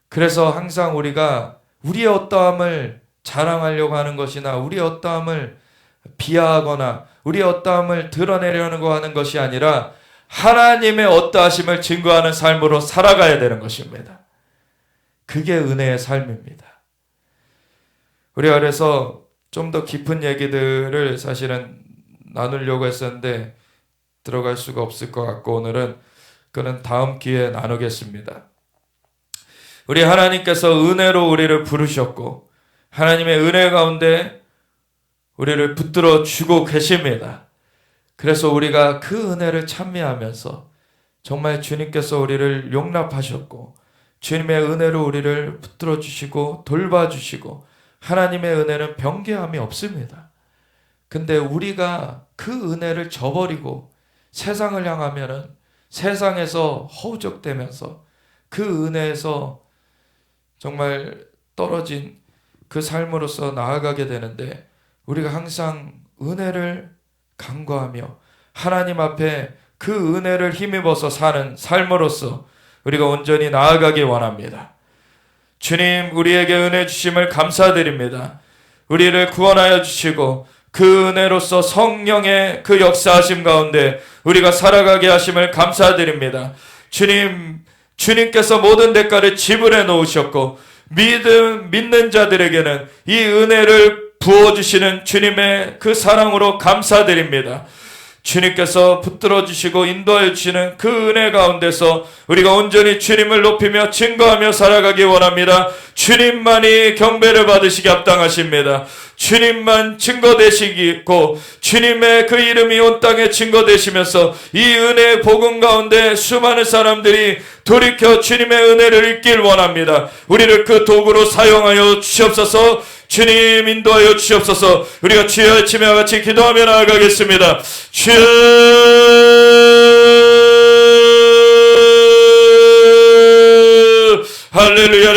그래서 항상 우리가 우리의 어떠함을 자랑하려고 하는 것이나 우리의 어떠함을 비하하거나 우리의 어떠함을 드러내려고 하는 것이 아니라 하나님의 어떠하심을 증거하는 삶으로 살아가야 되는 것입니다. 그게 은혜의 삶입니다. 우리가 그래서 좀 더 깊은 얘기들을 사실은 나누려고 했었는데 들어갈 수가 없을 것 같고, 오늘은 그는 다음 기회에 나누겠습니다. 우리 하나님께서 은혜로 우리를 부르셨고 하나님의 은혜 가운데 우리를 붙들어 주고 계십니다. 그래서 우리가 그 은혜를 찬미하면서 정말 주님께서 우리를 용납하셨고 주님의 은혜로 우리를 붙들어 주시고 돌봐주시고, 하나님의 은혜는 변개함이 없습니다. 근데 우리가 그 은혜를 저버리고 세상을 향하면은 세상에서 허우적대면서 그 은혜에서 정말 떨어진 그 삶으로서 나아가게 되는데, 우리가 항상 은혜를 간구하며 하나님 앞에 그 은혜를 힘입어서 사는 삶으로서 우리가 온전히 나아가기 원합니다. 주님, 우리에게 은혜 주심을 감사드립니다. 우리를 구원하여 주시고 그 은혜로서 성령의 그 역사하심 가운데 우리가 살아가게 하심을 감사드립니다. 주님, 주님께서 모든 대가를 지불해 놓으셨고 믿는 자들에게는 이 은혜를 부어주시는 주님의 그 사랑으로 감사드립니다. 주님께서 붙들어 주시고 인도하여 주시는 그 은혜 가운데서 우리가 온전히 주님을 높이며 증거하며 살아가기 원합니다. 주님만이 경배를 받으시기 합당하십니다. 주님만 증거되시고 주님의 그 이름이 온 땅에 증거되시면서 이 은혜의 복음 가운데 수많은 사람들이 돌이켜 주님의 은혜를 잊길 원합니다. 우리를 그 도구로 사용하여 주시옵소서. 주님 인도하여 주시옵소서. 우리가 주여 외치며 같이 기도하며 나아가겠습니다. 주여, 할렐루야.